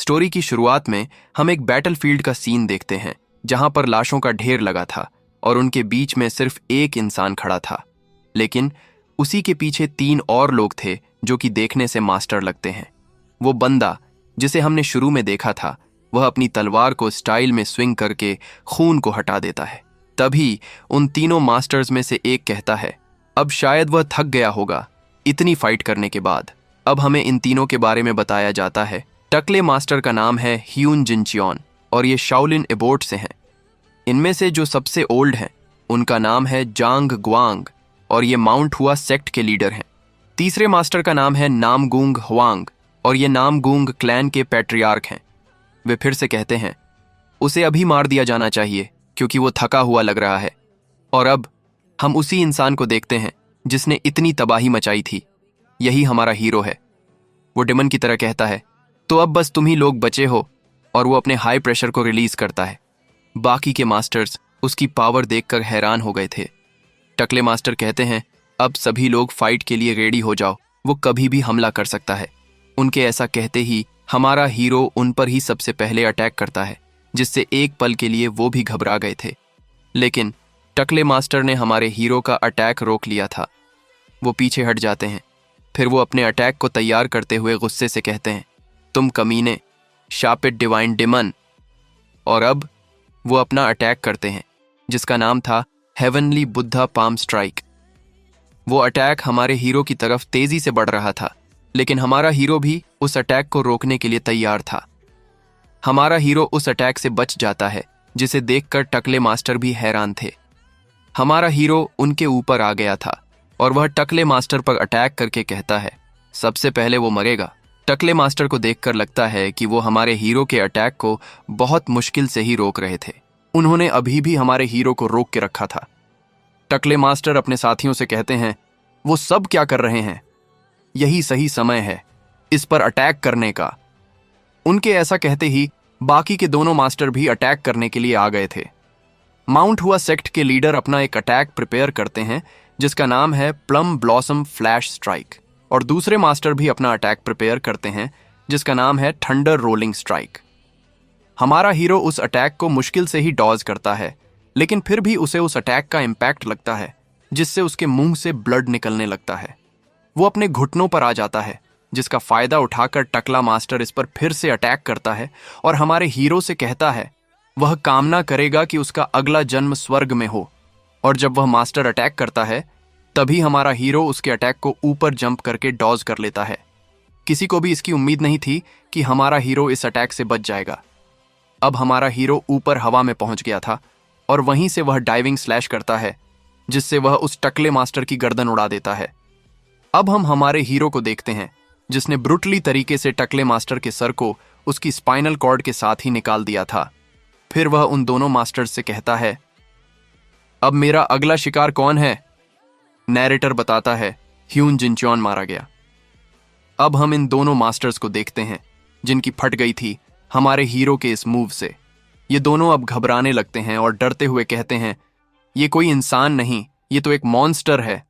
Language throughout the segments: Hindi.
स्टोरी की शुरुआत में हम एक बैटलफील्ड का सीन देखते हैं जहां पर लाशों का ढेर लगा था और उनके बीच में सिर्फ एक इंसान खड़ा था। लेकिन उसी के पीछे 3 और लोग थे जो कि देखने से मास्टर लगते हैं। वो बंदा जिसे हमने शुरू में देखा था वह अपनी तलवार को स्टाइल में स्विंग करके खून को हटा देता है। तभी उन तीनों मास्टर्स में से एक कहता है, अब शायद वह थक गया होगा इतनी फाइट करने के बाद। अब हमें इन तीनों के बारे में बताया जाता है। टकले मास्टर का नाम है ह्यून जिनचियोन और ये शाओलिन एबोर्ट से हैं। इनमें से जो सबसे ओल्ड हैं उनका नाम है जांग ग्वांग और ये माउंट हुआ सेक्ट के लीडर हैं। तीसरे मास्टर का नाम है नामगुंग हुआंग और ये नामगुंग क्लैन के पैट्रियार्क हैं। वे फिर से कहते हैं, उसे अभी मार दिया जाना चाहिए क्योंकि वो थका हुआ लग रहा है। और अब हम उसी इंसान को देखते हैं जिसने इतनी तबाही मचाई थी। यही हमारा हीरो है। वो डेमन की तरह कहता है, तो अब बस तुम ही लोग बचे हो, और वो अपने हाई प्रेशर को रिलीज करता है। बाकी के मास्टर्स उसकी पावर देखकर हैरान हो गए थे। टकले मास्टर कहते हैं, अब सभी लोग फाइट के लिए रेडी हो जाओ, वो कभी भी हमला कर सकता है। उनके ऐसा कहते ही हमारा हीरो उन पर ही सबसे पहले अटैक करता है, जिससे एक पल के लिए वो भी घबरा गए थे। लेकिन टकले मास्टर ने हमारे हीरो का अटैक रोक लिया था। वो पीछे हट जाते हैं। फिर वो अपने अटैक को तैयार करते हुए गुस्से से कहते हैं, तुम कमीने, शापित डिवाइन डेमन। और अब वो अपना अटैक करते हैं जिसका नाम था हेवनली बुद्धा पाम स्ट्राइक। वो अटैक हमारे हीरो की तरफ तेजी से बढ़ रहा था, लेकिन हमारा हीरो भी उस अटैक को रोकने के लिए तैयार था। हमारा हीरो उस अटैक से बच जाता है जिसे देखकर टकले मास्टर भी हैरान थे। हमारा हीरो उनके ऊपर आ गया था और वह टकले मास्टर पर अटैक करके कहता है, सबसे पहले वो मरेगा। टकले मास्टर को देखकर लगता है कि वो हमारे हीरो के अटैक को बहुत मुश्किल से ही रोक रहे थे। उन्होंने अभी भी हमारे हीरो को रोक के रखा था। टकले मास्टर अपने साथियों से कहते हैं, वो सब क्या कर रहे हैं? यही सही समय है इस पर अटैक करने का। उनके ऐसा कहते ही बाकी के दोनों मास्टर भी अटैक करने के लिए आ गए थे। माउंट हुआ सेक्ट के लीडर अपना एक अटैक प्रिपेयर करते हैं जिसका नाम है प्लम ब्लॉसम फ्लैश स्ट्राइक, और दूसरे मास्टर भी अपना अटैक प्रिपेयर करते हैं जिसका नाम है थंडर रोलिंग स्ट्राइक। हमारा हीरो उस अटैक को मुश्किल से ही डॉज करता है, लेकिन फिर भी उसे उस अटैक का इम्पैक्ट लगता है जिससे उसके मुंह से ब्लड निकलने लगता है। वो अपने घुटनों पर आ जाता है, जिसका फायदा उठाकर टकला मास्टर इस पर फिर से अटैक करता है और हमारे हीरो से कहता है वह कामना करेगा कि उसका अगला जन्म स्वर्ग में हो। और जब वह मास्टर अटैक करता है तभी हमारा हीरो उसके अटैक को ऊपर जंप करके डॉज कर लेता है। किसी को भी इसकी उम्मीद नहीं थी कि हमारा हीरो इस अटैक से बच जाएगा। अब हमारा हीरो ऊपर हवा में पहुंच गया था और वहीं से वह डाइविंग स्लैश करता है जिससे वह उस टकले मास्टर की गर्दन उड़ा देता है। अब हम हमारे हीरो को देखते हैं जिसने ब्रुटली तरीके से टकले मास्टर के सर को उसकी स्पाइनल कॉर्ड के साथ ही निकाल दिया था। फिर वह उन दोनों मास्टर्स से कहता है, अब मेरा अगला शिकार कौन है? नैरेटर बताता है, ह्यून जिनचियोन मारा गया। अब हम इन दोनों मास्टर्स को देखते हैं जिनकी फट गई थी हमारे हीरो के इस मूव से। ये दोनों अब घबराने लगते हैं और डरते हुए कहते हैं, ये कोई इंसान नहीं, ये तो एक मॉन्स्टर है।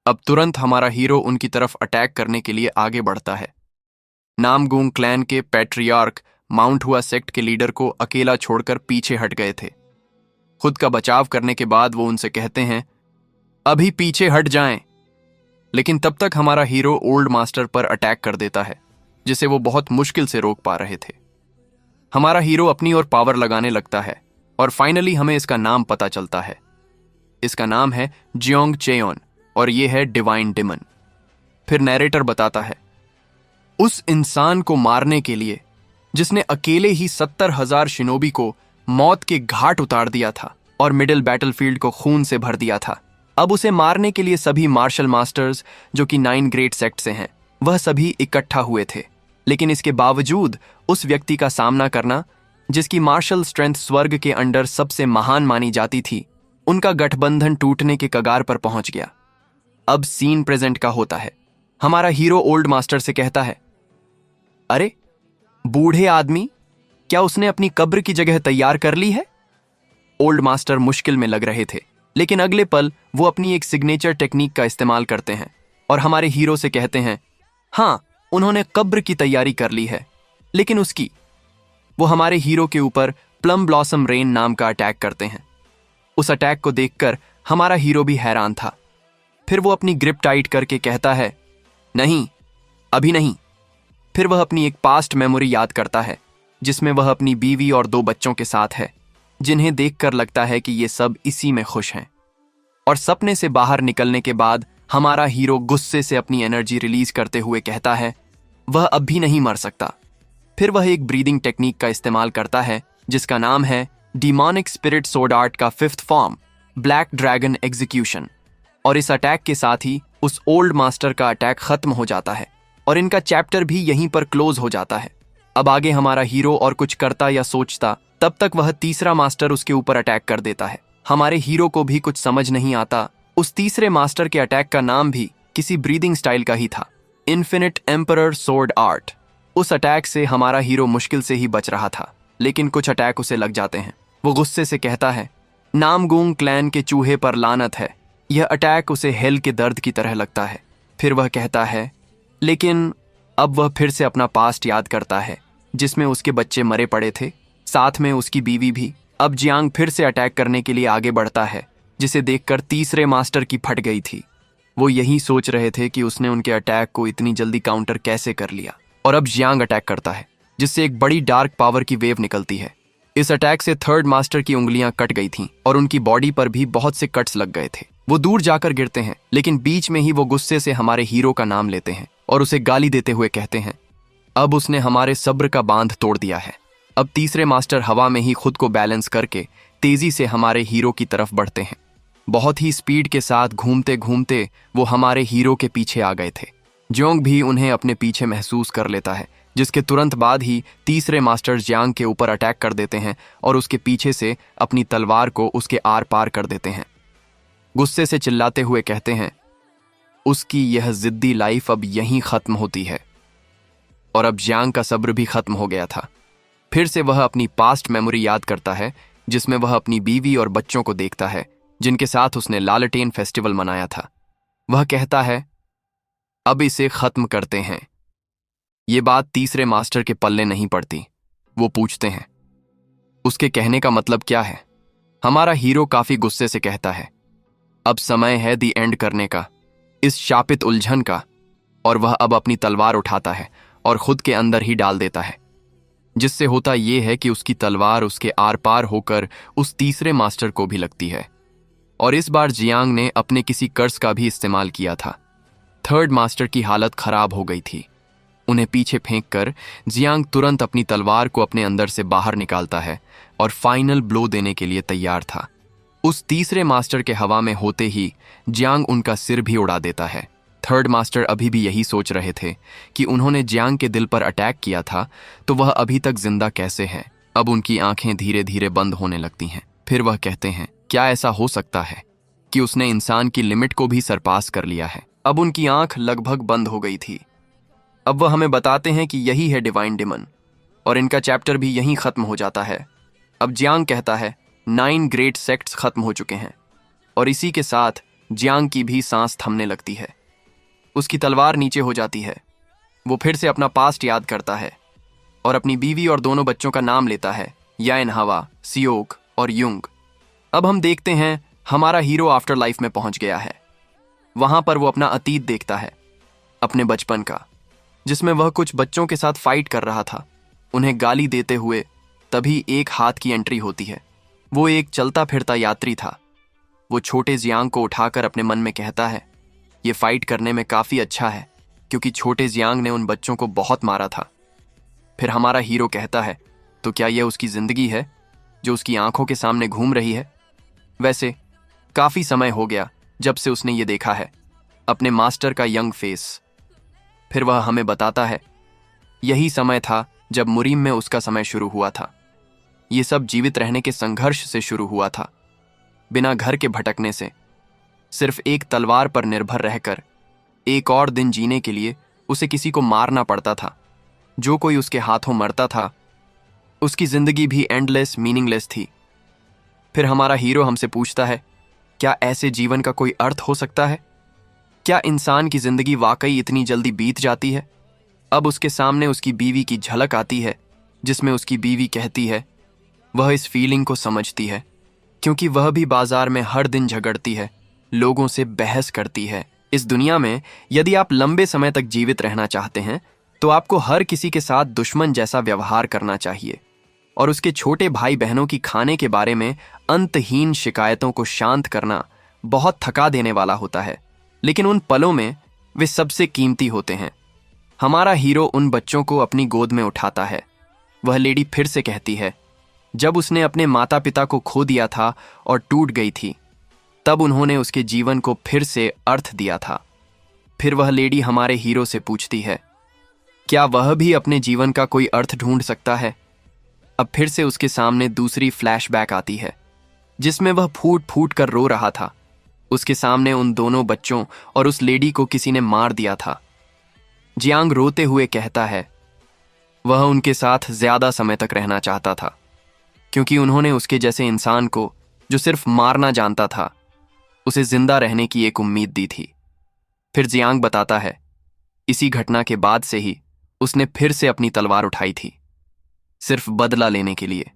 अब तुरंत हमारा हीरो उनकी तरफ अटैक करने के लिए आगे बढ़ता है। नामगुंग क्लैन के पैट्रियार्क माउंट हुआ सेक्ट के लीडर को अकेला छोड़कर पीछे हट गए थे। खुद का बचाव करने के बाद वो उनसे कहते हैं, अभी पीछे हट जाएं। लेकिन तब तक हमारा हीरो ओल्ड मास्टर पर अटैक कर देता है जिसे वो बहुत मुश्किल से रोक पा रहे थे। हमारा हीरो अपनी ओर पावर लगाने लगता है और फाइनली हमें इसका नाम पता चलता है। इसका नाम है जियोंग चेयोन और ये है डिवाइन डेमन। फिर नैरेटर बताता है, उस इंसान को मारने के लिए जिसने अकेले ही 70,000 शिनोबी को मौत के घाट उतार दिया था और मिडिल बैटलफील्ड को खून से भर दिया था, अब उसे मारने के लिए सभी मार्शल मास्टर्स जो कि 9 ग्रेट सेक्ट से हैं वह सभी इकट्ठा हुए थे। लेकिन इसके बावजूद उस व्यक्ति का सामना करना जिसकी मार्शल स्ट्रेंथ स्वर्ग के अंडर सबसे महान मानी जाती थी, उनका गठबंधन टूटने के कगार पर पहुंच गया। अब सीन प्रेजेंट का होता है। हमारा हीरो ओल्ड मास्टर से कहता है, अरे बूढ़े आदमी, क्या उसने अपनी कब्र की जगह तैयार कर ली है? ओल्ड मास्टर मुश्किल में लग रहे थे, लेकिन अगले पल वो अपनी एक सिग्नेचर टेक्निक का इस्तेमाल करते हैं और हमारे हीरो से कहते हैं, हाँ, उन्होंने कब्र की तैयारी कर ली है। लेकिन वो हमारे हीरो के ऊपर प्लम ब्लॉसम रेन नाम का अटैक करते हैं। उस अटैक को देखकर हमारा हीरो भी हैरान था। फिर वो अपनी ग्रिप टाइट करके कहता है, नहीं, अभी नहीं। फिर वह अपनी एक पास्ट मेमोरी याद करता है जिसमें वह अपनी बीवी और 2 बच्चों के साथ है, जिन्हें देखकर लगता है कि ये सब इसी में खुश हैं। और सपने से बाहर निकलने के बाद हमारा हीरो गुस्से से अपनी एनर्जी रिलीज करते हुए कहता है, वह अब भी नहीं मर सकता। फिर वह एक ब्रीदिंग टेक्निक का इस्तेमाल करता है जिसका नाम है डिमोनिक स्पिरिट सोर्ड आर्ट का 5th form, black dragon execution. और इस अटैक के साथ ही उस ओल्ड मास्टर का अटैक खत्म हो जाता है और इनका चैप्टर भी यहीं पर क्लोज हो जाता है। अब आगे हमारा हीरो और कुछ करता या सोचता तब तक वह तीसरा मास्टर उसके ऊपर अटैक कर देता है। हमारे हीरो को भी कुछ समझ नहीं आता। उस तीसरे मास्टर के अटैक का नाम भी किसी ब्रीदिंग स्टाइल का ही था, इन्फिनिट एम्परर सोर्ड आर्ट। उस अटैक से हमारा हीरो मुश्किल से ही बच रहा था, लेकिन कुछ अटैक उसे लग जाते हैं। वो गुस्से से कहता है, नामगूंग क्लैन के चूहे पर लानत है। यह अटैक उसे हेल के दर्द की तरह लगता है। फिर वह कहता है, लेकिन अब वह फिर से अपना पास्ट याद करता है जिसमें उसके बच्चे मरे पड़े थे, साथ में उसकी बीवी भी। अब जियांग फिर से अटैक करने के लिए आगे बढ़ता है, जिसे देखकर तीसरे मास्टर की फट गई थी। वो यही सोच रहे थे कि उसने उनके अटैक को इतनी जल्दी काउंटर कैसे कर लिया। और अब जियांग अटैक करता है जिससे एक बड़ी डार्क पावर की वेव निकलती है। इस अटैक से थर्ड मास्टर की उंगलियां कट गई थीं और उनकी बॉडी पर भी बहुत से कट्स लग गए थे। वो दूर जाकर गिरते हैं, लेकिन बीच में ही वो गुस्से से हमारे हीरो का नाम लेते हैं और उसे गाली देते हुए कहते हैं, अब उसने हमारे सब्र का बांध तोड़ दिया है। अब तीसरे मास्टर हवा में ही खुद को बैलेंस करके तेजी से हमारे हीरो की तरफ बढ़ते हैं। बहुत ही स्पीड के साथ घूमते घूमते वो हमारे हीरो के पीछे आ गए थे। जियांग भी उन्हें अपने पीछे महसूस कर लेता है, जिसके तुरंत बाद ही तीसरे मास्टर जियांग के ऊपर अटैक कर देते हैं और उसके पीछे से अपनी तलवार को उसके आर पार कर देते हैं। गुस्से से चिल्लाते हुए कहते हैं, उसकी यह जिद्दी लाइफ अब यहीं खत्म होती है। और अब जियांग का सब्र भी खत्म हो गया था। फिर से वह अपनी पास्ट मेमोरी याद करता है जिसमें वह अपनी बीवी और बच्चों को देखता है जिनके साथ उसने लालटेन फेस्टिवल मनाया था। वह कहता है, अब इसे खत्म करते हैं। ये बात तीसरे मास्टर के पल्ले नहीं पड़ती। वो पूछते हैं, उसके कहने का मतलब क्या है? हमारा हीरो काफी गुस्से से कहता है, अब समय है दी एंड करने का, इस शापित उलझन का। और वह अब अपनी तलवार उठाता है और खुद के अंदर ही डाल देता है, जिससे होता यह है कि उसकी तलवार उसके आर पार होकर उस तीसरे मास्टर को भी लगती है। और इस बार जियांग ने अपने किसी कर्स का भी इस्तेमाल किया था। थर्ड मास्टर की हालत खराब हो गई थी। उन्हें पीछे फेंक कर जियांग तुरंत अपनी तलवार को अपने अंदर से बाहर निकालता है और फाइनल ब्लो देने के लिए तैयार था। उस तीसरे मास्टर के हवा में होते ही जियांग उनका सिर भी उड़ा देता है। थर्ड मास्टर अभी भी यही सोच रहे थे कि उन्होंने जियांग के दिल पर अटैक किया था तो वह अभी तक जिंदा कैसे है। अब उनकी आंखें धीरे धीरे बंद होने लगती हैं। फिर वह कहते हैं, क्या ऐसा हो सकता है कि उसने इंसान की लिमिट को भी सरपास कर लिया है? अब उनकी आंख लगभग बंद हो गई थी। अब वह हमें बताते हैं कि यही है डिवाइन डिमन और इनका चैप्टर भी यहीं खत्म हो जाता है। अब जियांग कहता है, 9 ग्रेट सेक्ट्स खत्म हो चुके हैं। और इसी के साथ जियांग की भी सांस थमने लगती है। उसकी तलवार नीचे हो जाती है। वो फिर से अपना पास्ट याद करता है और अपनी बीवी और दोनों बच्चों का नाम लेता है, यान हवा, सियोक और युंग। अब हम देखते हैं हमारा हीरो आफ्टर लाइफ में पहुंच गया है। वहां पर वो अपना अतीत देखता है, अपने बचपन का, जिसमें वह कुछ बच्चों के साथ फाइट कर रहा था, उन्हें गाली देते हुए। तभी एक हाथ की एंट्री होती है। वो एक चलता फिरता यात्री था। वो छोटे जियांग को उठाकर अपने मन में कहता है, ये फाइट करने में काफी अच्छा है क्योंकि छोटे जियांग ने उन बच्चों को बहुत मारा था। फिर हमारा हीरो कहता है, तो क्या यह उसकी जिंदगी है जो उसकी आंखों के सामने घूम रही है? वैसे काफी समय हो गया जब से उसने ये देखा है, अपने मास्टर का यंग फेस। फिर वह हमें बताता है, यही समय था जब मुरीम में उसका समय शुरू हुआ था। ये सब जीवित रहने के संघर्ष से शुरू हुआ था, बिना घर के भटकने से, सिर्फ एक तलवार पर निर्भर रहकर। एक और दिन जीने के लिए उसे किसी को मारना पड़ता था। जो कोई उसके हाथों मरता था, उसकी जिंदगी भी एंडलेस, मीनिंगलेस थी। फिर हमारा हीरो हमसे पूछता है, क्या ऐसे जीवन का कोई अर्थ हो सकता है? क्या इंसान की जिंदगी वाकई इतनी जल्दी बीत जाती है? अब उसके सामने उसकी बीवी की झलक आती है, जिसमें उसकी बीवी कहती है वह इस फीलिंग को समझती है, क्योंकि वह भी बाजार में हर दिन झगड़ती है, लोगों से बहस करती है। इस दुनिया में यदि आप लंबे समय तक जीवित रहना चाहते हैं तो आपको हर किसी के साथ दुश्मन जैसा व्यवहार करना चाहिए और उसके छोटे भाई बहनों की खाने के बारे में अंतहीन शिकायतों को शांत करना बहुत थका देने वाला होता है, लेकिन उन पलों में वे सबसे कीमती होते हैं। हमारा हीरो उन बच्चों को अपनी गोद में उठाता है। वह लेडी फिर से कहती है, जब उसने अपने माता पिता को खो दिया था और टूट गई थी, तब उन्होंने उसके जीवन को फिर से अर्थ दिया था। फिर वह लेडी हमारे हीरो से पूछती है, क्या वह भी अपने जीवन का कोई अर्थ ढूंढ सकता है? अब फिर से उसके सामने दूसरी फ्लैशबैक आती है, जिसमें वह फूट फूट कर रो रहा था। उसके सामने उन दोनों बच्चों और उस लेडी को किसी ने मार दिया था। जियांग रोते हुए कहता है, वह उनके साथ ज्यादा समय तक रहना चाहता था, क्योंकि उन्होंने उसके जैसे इंसान को, जो सिर्फ मारना जानता था, उसे जिंदा रहने की एक उम्मीद दी थी। फिर जियांग बताता है, इसी घटना के बाद से ही उसने फिर से अपनी तलवार उठाई थी, सिर्फ बदला लेने के लिए,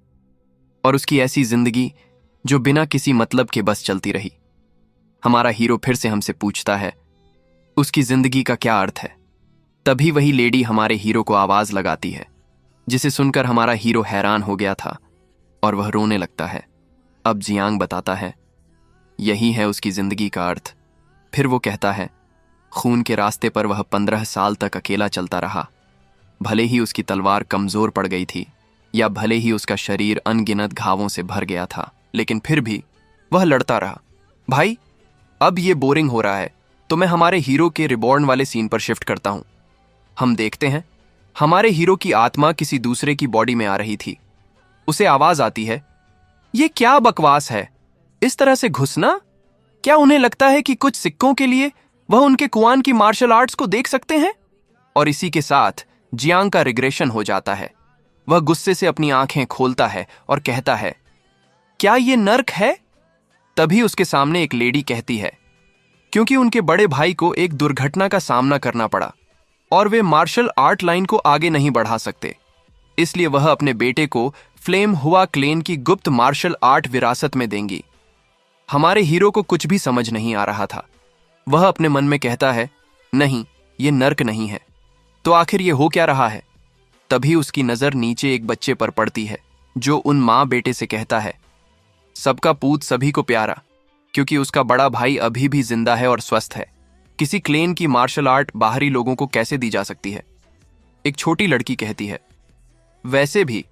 और उसकी ऐसी जिंदगी जो बिना किसी मतलब के बस चलती रही। हमारा हीरो फिर से हमसे पूछता है, उसकी जिंदगी का क्या अर्थ है? तभी वही लेडी हमारे हीरो को आवाज लगाती है, जिसे सुनकर हमारा हीरो हैरान हो गया था और वह रोने लगता है। अब जियांग बताता है, यही है उसकी जिंदगी का अर्थ। फिर वो कहता है, खून के रास्ते पर वह 15 साल तक अकेला चलता रहा। भले ही उसकी तलवार कमजोर पड़ गई थी, या भले ही उसका शरीर अनगिनत घावों से भर गया था, लेकिन फिर भी वह लड़ता रहा। भाई, अब ये बोरिंग हो रहा है, तो मैं हमारे हीरो के रिबॉर्न वाले सीन पर शिफ्ट करता हूं। हम देखते हैं हमारे हीरो की आत्मा किसी दूसरे की बॉडी में आ रही थी। उसे आवाज आती है, ये क्या बकवास है, इस तरह से घुसना? क्या उन्हें लगता है कि कुछ सिक्कों के लिए वह उनके कुआन की मार्शल आर्ट्स को देख सकते हैं? और इसी के साथ जियांग का रिग्रेशन हो जाता है। वह गुस्से से अपनी आंखें खोलता है और कहता है, क्या ये नर्क है? तभी उसके सामने एक लेडी कहती है, क्योंकि उनके बड़े भाई को एक दुर्घटना का सामना करना पड़ा और वे मार्शल आर्ट लाइन को आगे नहीं बढ़ा सकते, इसलिए वह अपने बेटे को फ्लेम हुआ क्लेन की गुप्त मार्शल आर्ट विरासत में देंगी। हमारे हीरो को कुछ भी समझ नहीं आ रहा था। वह अपने मन में कहता है, नहीं, ये नर्क नहीं है, तो आखिर ये हो क्या रहा है? तभी उसकी नजर नीचे एक बच्चे पर पड़ती है, जो उन माँ बेटे से कहता है, सबका पूत सभी को प्यारा, क्योंकि उसका बड़ा भाई अभी भी जिंदा है और स्वस्थ है। किसी क्लेन की मार्शल आर्ट बाहरी लोगों को कैसे दी जा सकती है? एक छोटी लड़की कहती है, वैसे भी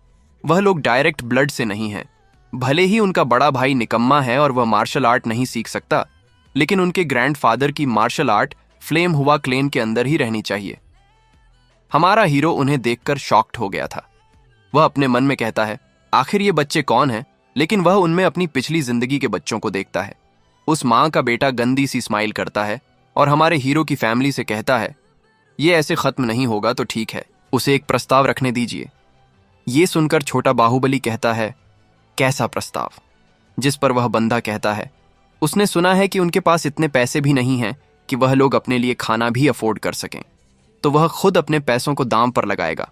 वह लोग डायरेक्ट ब्लड से नहीं हैं। भले ही उनका बड़ा भाई निकम्मा है और वह मार्शल आर्ट नहीं सीख सकता, लेकिन उनके ग्रैंडफादर की मार्शल आर्ट फ्लेम हुआ क्लेन के अंदर ही रहनी चाहिए। हमारा हीरो उन्हें देखकर शॉक्ड हो गया था। वह अपने मन में कहता है, आखिर ये बच्चे कौन हैं? लेकिन वह उनमें अपनी पिछली जिंदगी के बच्चों को देखता है। उस माँ का बेटा गंदी सी स्माइल करता है और हमारे हीरो की फैमिली से कहता है, ये ऐसे खत्म नहीं होगा तो ठीक है, उसे एक प्रस्ताव रखने दीजिए। ये सुनकर छोटा बाहुबली कहता है, कैसा प्रस्ताव? जिस पर वह बंदा कहता है, उसने सुना है कि उनके पास इतने पैसे भी नहीं हैं कि वह लोग अपने लिए खाना भी अफोर्ड कर सकें, तो वह खुद अपने पैसों को दांव पर लगाएगा,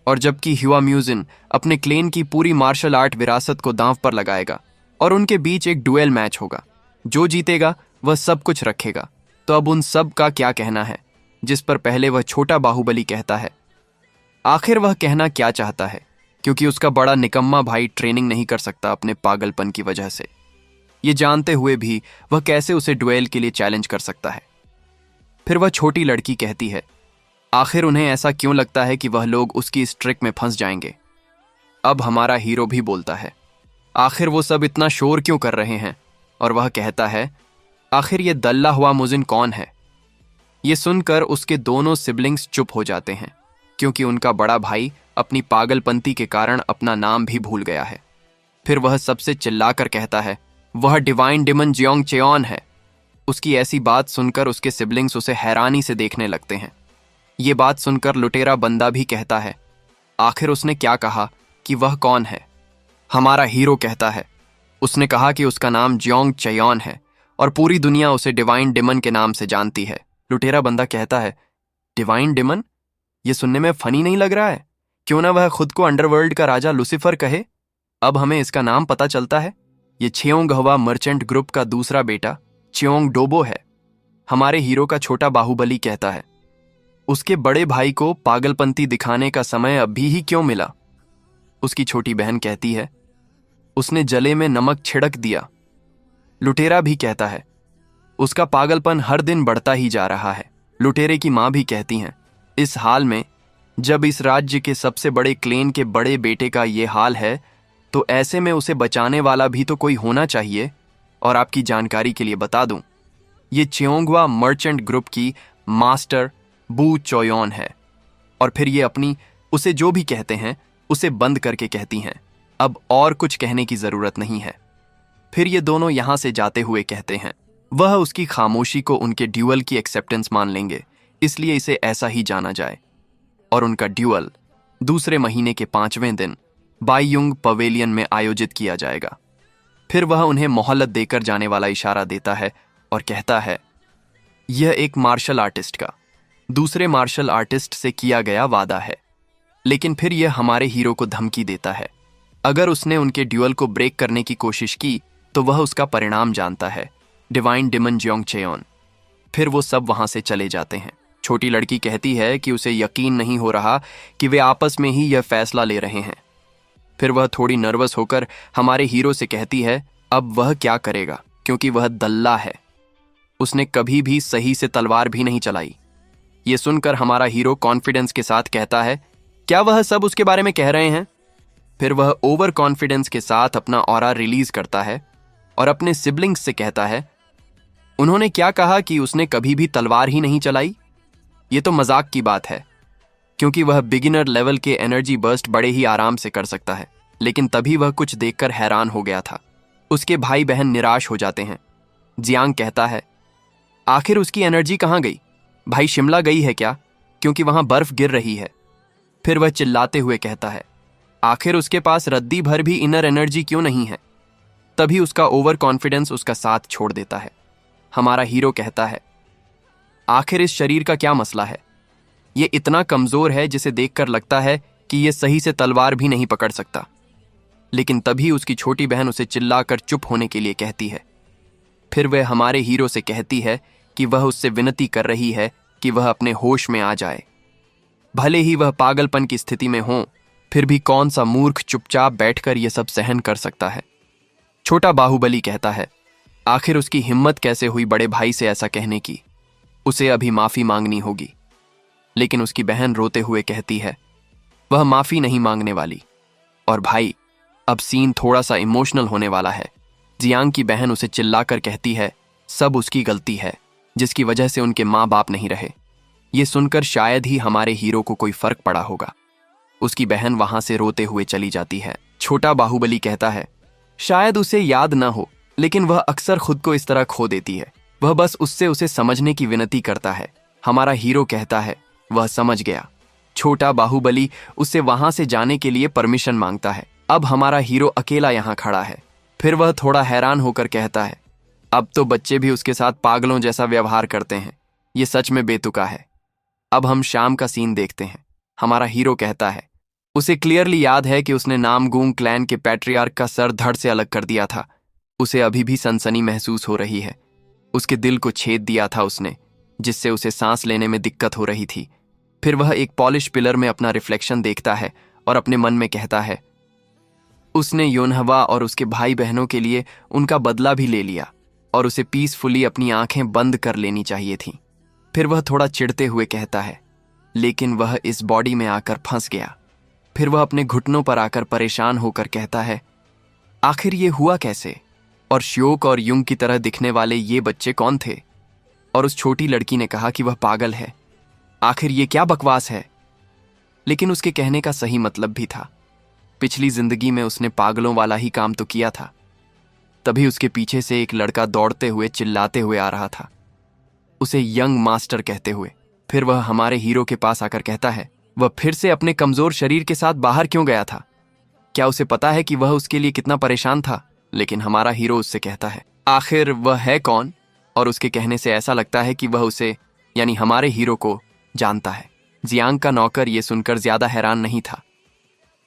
और जबकि ह्यूआ म्यूजिन अपने क्लेन की पूरी मार्शल आर्ट विरासत को दांव पर लगाएगा और उनके बीच एक डुएल मैच होगा। जो जीतेगा वह सब कुछ रखेगा। तो अब उन सब का क्या कहना है? जिस पर पहले वह छोटा बाहुबली कहता है, आखिर वह कहना क्या चाहता है, क्योंकि उसका बड़ा निकम्मा भाई ट्रेनिंग नहीं कर सकता अपने पागलपन की वजह से। ये जानते हुए भी वह कैसे उसे डुएल के लिए चैलेंज कर सकता है? फिर वह छोटी लड़की कहती है, आखिर उन्हें ऐसा क्यों लगता है कि वह लोग उसकी इस ट्रिक में फंस जाएंगे? अब हमारा हीरो भी बोलता है, आखिर वो सब इतना शोर क्यों कर रहे हैं? और वह कहता है, आखिर ये दल्ला हुआ मुजिन कौन है? ये सुनकर उसके दोनों सिबलिंग्स चुप हो जाते हैं, क्योंकि उनका बड़ा भाई अपनी पागलपंती के कारण अपना नाम भी भूल गया है। फिर वह सबसे चिल्लाकर कहता है, वह डिवाइन डिमन जियोंग चेओन है। उसकी ऐसी बात सुनकर उसके सिबलिंग्स उसे हैरानी से देखने लगते हैं। ये बात सुनकर लुटेरा बंदा भी कहता है, आखिर उसने क्या कहा कि वह कौन है? हमारा हीरो कहता है, उसने कहा कि उसका नाम जियोंग चेओन है और पूरी दुनिया उसे डिवाइन डिमन के नाम से जानती है। लुटेरा बंदा कहता है, डिवाइन डिमन? ये सुनने में फनी नहीं लग रहा है? क्यों ना वह खुद को अंडरवर्ल्ड का राजा लुसिफर कहे। अब हमें इसका नाम पता चलता है। ये चेओंगहवा मर्चेंट ग्रुप का दूसरा बेटा चेओंग डोबो है। हमारे हीरो का छोटा बाहुबली कहता है, उसके बड़े भाई को पागलपंती दिखाने का समय अभी ही क्यों मिला? उसकी छोटी बहन कहती है, उसने जले में नमक छिड़क दिया। लुटेरा भी कहता है, उसका पागलपन हर दिन बढ़ता ही जा रहा है। लुटेरे की मां भी कहती हैं, इस हाल में जब इस राज्य के सबसे बड़े क्लेन के बड़े बेटे का ये हाल है तो ऐसे में उसे बचाने वाला भी तो कोई होना चाहिए। और आपकी जानकारी के लिए बता दूं, ये चेओंगवा मर्चेंट ग्रुप की मास्टर बू चोयोन है। और फिर ये अपनी उसे जो भी कहते हैं उसे बंद करके कहती हैं, अब और कुछ कहने की जरूरत नहीं है। फिर ये दोनों यहां से जाते हुए कहते हैं, वह उसकी खामोशी को उनके ड्यूअल की एक्सेप्टेंस मान लेंगे, इसलिए इसे ऐसा ही जाना जाए। और उनका ड्यूअल दूसरे महीने के 5वें दिन बाईयुंग पवेलियन में आयोजित किया जाएगा। फिर वह उन्हें मोहलत देकर जाने वाला इशारा देता है और कहता है, यह एक मार्शल आर्टिस्ट का दूसरे मार्शल आर्टिस्ट से किया गया वादा है। लेकिन फिर यह हमारे हीरो को धमकी देता है, अगर उसने उनके ड्यूअल को ब्रेक करने की कोशिश की तो वह उसका परिणाम जानता है, डिवाइन डिमन जियोंग चेयोन। फिर वो सब वहां से चले जाते हैं। छोटी लड़की कहती है कि उसे यकीन नहीं हो रहा कि वे आपस में ही यह फैसला ले रहे हैं। फिर वह थोड़ी नर्वस होकर हमारे हीरो से कहती है, अब वह क्या करेगा, क्योंकि वह दल्ला है, उसने कभी भी सही से तलवार भी नहीं चलाई। ये सुनकर हमारा हीरो कॉन्फिडेंस के साथ कहता है, क्या वह सब उसके बारे में कह रहे हैं? फिर वह ओवर कॉन्फिडेंस के साथ अपना ऑरा रिलीज करता है और अपने सिबलिंग्स से कहता है, उन्होंने क्या कहा कि उसने कभी भी तलवार ही नहीं चलाई? ये तो मजाक की बात है, क्योंकि वह बिगिनर लेवल के एनर्जी बर्स्ट बड़े ही आराम से कर सकता है। लेकिन तभी वह कुछ देखकर हैरान हो गया था। उसके भाई बहन निराश हो जाते हैं। जियांग कहता है, आखिर उसकी एनर्जी कहाँ गई? भाई शिमला गई है क्या, क्योंकि वहां बर्फ गिर रही है? फिर वह चिल्लाते हुए कहता है, आखिर उसके पास रद्दी भर भी इनर एनर्जी क्यों नहीं है? तभी उसका ओवर कॉन्फिडेंस उसका साथ छोड़ देता है। हमारा हीरो कहता है, आखिर इस शरीर का क्या मसला है? ये इतना कमजोर है जिसे देखकर लगता है कि ये सही से तलवार भी नहीं पकड़ सकता। लेकिन तभी उसकी छोटी बहन उसे चिल्लाकर चुप होने के लिए कहती है। फिर वह हमारे हीरो से कहती है कि वह उससे विनती कर रही है कि वह अपने होश में आ जाए। भले ही वह पागलपन की स्थिति में हो, फिर भी कौन सा मूर्ख चुपचाप बैठकर यह सब सहन कर सकता है? छोटा बाहुबली कहता है, आखिर उसकी हिम्मत कैसे हुई बड़े भाई से ऐसा कहने की? उसे अभी माफी मांगनी होगी। लेकिन उसकी बहन रोते हुए कहती है, वह माफी नहीं मांगने वाली। और भाई, अब सीन थोड़ा सा इमोशनल होने वाला है। जियांग की बहन उसे चिल्लाकर कहती है, सब उसकी गलती है, जिसकी वजह से उनके माँ बाप नहीं रहे। ये सुनकर शायद ही हमारे हीरो को कोई फर्क पड़ा होगा। उसकी बहन वहां से रोते हुए चली जाती है। छोटा बाहुबली कहता है, शायद उसे याद ना हो, लेकिन वह अक्सर खुद को इस तरह खो देती है। वह बस उससे उसे समझने की विनती करता है। हमारा हीरो कहता है, वह समझ गया। छोटा बाहुबली उससे वहां से जाने के लिए परमिशन मांगता है। अब हमारा हीरो अकेला यहां खड़ा है। फिर वह थोड़ा हैरान होकर कहता है, अब तो बच्चे भी उसके साथ पागलों जैसा व्यवहार करते हैं। ये सच में बेतुका है। अब हम शाम का सीन देखते हैं। हमारा हीरो कहता है, उसे क्लियरली याद है कि उसने नामगूंग क्लैन के पैट्रियार्क का सर धड़ से अलग कर दिया था। उसे अभी भी सनसनी महसूस हो रही है। उसके दिल को छेद दिया था उसने, जिससे उसे सांस लेने में दिक्कत हो रही थी। फिर वह एक पॉलिश पिलर में अपना रिफ्लेक्शन देखता है और अपने मन में कहता है, उसने योनहवा और उसके भाई बहनों के लिए उनका बदला भी ले लिया और उसे पीसफुली अपनी आंखें बंद कर लेनी चाहिए थी। फिर वह थोड़ा चिढ़ते हुए कहता है, लेकिन वह इस बॉडी में आकर फंस गया। फिर वह अपने घुटनों पर आकर परेशान होकर कहता है, आखिर ये हुआ कैसे? और श्योक और युंग की तरह दिखने वाले ये बच्चे कौन थे? और उस छोटी लड़की ने कहा कि वह पागल है। आखिर ये क्या बकवास है? लेकिन उसके कहने का सही मतलब भी था। पिछली जिंदगी में उसने पागलों वाला ही काम तो किया था। तभी उसके पीछे से एक लड़का दौड़ते हुए चिल्लाते हुए आ रहा था, उसे यंग मास्टर कहते हुए। फिर वह हमारे हीरो के पास आकर कहता है, वह फिर से अपने कमजोर शरीर के साथ बाहर क्यों गया था? क्या उसे पता है कि वह उसके लिए कितना परेशान था? लेकिन हमारा हीरो उससे कहता है, आखिर वह है कौन? और उसके कहने से ऐसा लगता है कि वह उसे, यानी हमारे हीरो को, जानता है। जियांग का नौकर ये सुनकर ज्यादा हैरान नहीं था।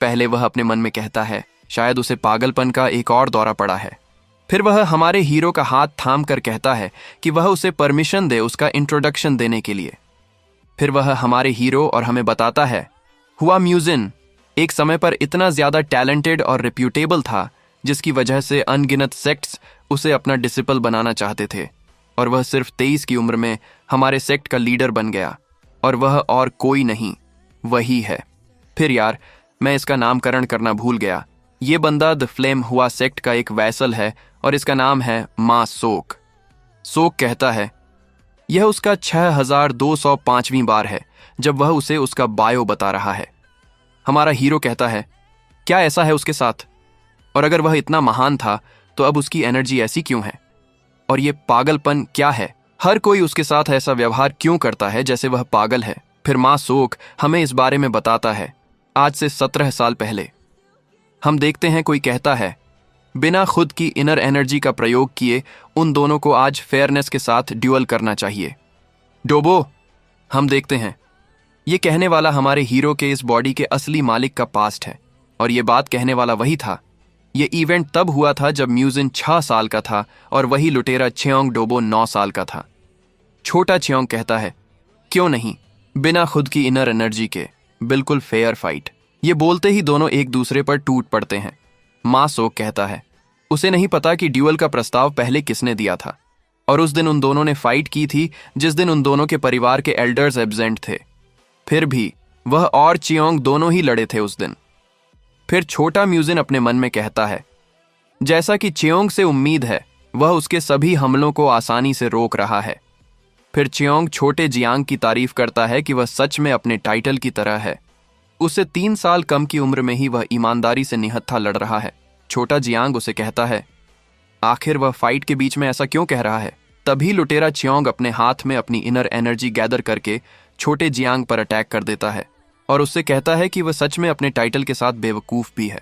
पहले वह अपने मन में कहता है शायद उसे पागलपन का एक और दौरा पड़ा है। फिर वह हमारे हीरो का हाथ थाम कर कहता है कि वह उसे परमिशन दे उसका इंट्रोडक्शन देने के लिए। फिर वह हमारे हीरो और हमें बताता है हुआ म्यूजिन एक समय पर इतना ज्यादा टैलेंटेड और रिप्यूटेबल था जिसकी वजह से अनगिनत सेक्ट्स उसे अपना डिसिपल बनाना चाहते थे, और वह सिर्फ 23 की उम्र में हमारे सेक्ट का लीडर बन गया, और वह और कोई नहीं, वही है। फिर यार, मैं इसका नामकरण करना भूल गया। ये बंदा द फ्लेम हुआ सेक्ट का एक वैसल है और इसका नाम है माँ सोक। सोक कहता है यह उसका 6205वीं बार है जब वह उसे उसका बायो बता रहा है। हमारा हीरो कहता है क्या ऐसा है उसके साथ, और अगर वह इतना महान था तो अब उसकी एनर्जी ऐसी क्यों है, और ये पागलपन क्या है, हर कोई उसके साथ ऐसा व्यवहार क्यों करता है जैसे वह पागल है। फिर माँ सोक हमें इस बारे में बताता है आज से 17 साल पहले। हम देखते हैं कोई कहता है बिना खुद की इनर एनर्जी का प्रयोग किए उन दोनों को आज फेयरनेस के साथ ड्यूअल करना चाहिए। डोबो, हम देखते हैं ये कहने वाला हमारे हीरो के इस बॉडी के असली मालिक का पास्ट है, और ये बात कहने वाला वही था। ये इवेंट तब हुआ था जब म्यूजिन 6 साल का था और वही लुटेरा छियोंग डोबो 9 साल का था। छोटा छियोंग कहता है क्यों नहीं, बिना खुद की इनर एनर्जी के, बिल्कुल फेयर फाइट। ये बोलते ही दोनों एक दूसरे पर टूट पड़ते हैं। माँ सोक कहता है उसे नहीं पता कि ड्यूअल का प्रस्ताव पहले किसने दिया था, और उस दिन उन दोनों ने फाइट की थी जिस दिन उन दोनों के परिवार के एल्डर्स एब्सेंट थे। फिर भी वह और चियोंग दोनों ही लड़े थे उस दिन। फिर छोटा म्यूजिन अपने मन में कहता है जैसा कि चियोंग से उम्मीद है वह उसके सभी हमलों को आसानी से रोक रहा है। फिर चियोंग छोटे जियांग की तारीफ करता है कि वह सच में अपने टाइटल की तरह है। उससे 3 साल कम की उम्र में ही वह ईमानदारी से निहत्था लड़ रहा है। छोटा जियांग उसे कहता है आखिर वह फाइट के बीच में ऐसा क्यों कह रहा है। तभी लुटेरा चियोंग अपने हाथ में अपनी इनर एनर्जी गैदर करके छोटे जियांग पर अटैक कर देता है और उससे कहता है कि वह सच में अपने टाइटल के साथ बेवकूफ भी है,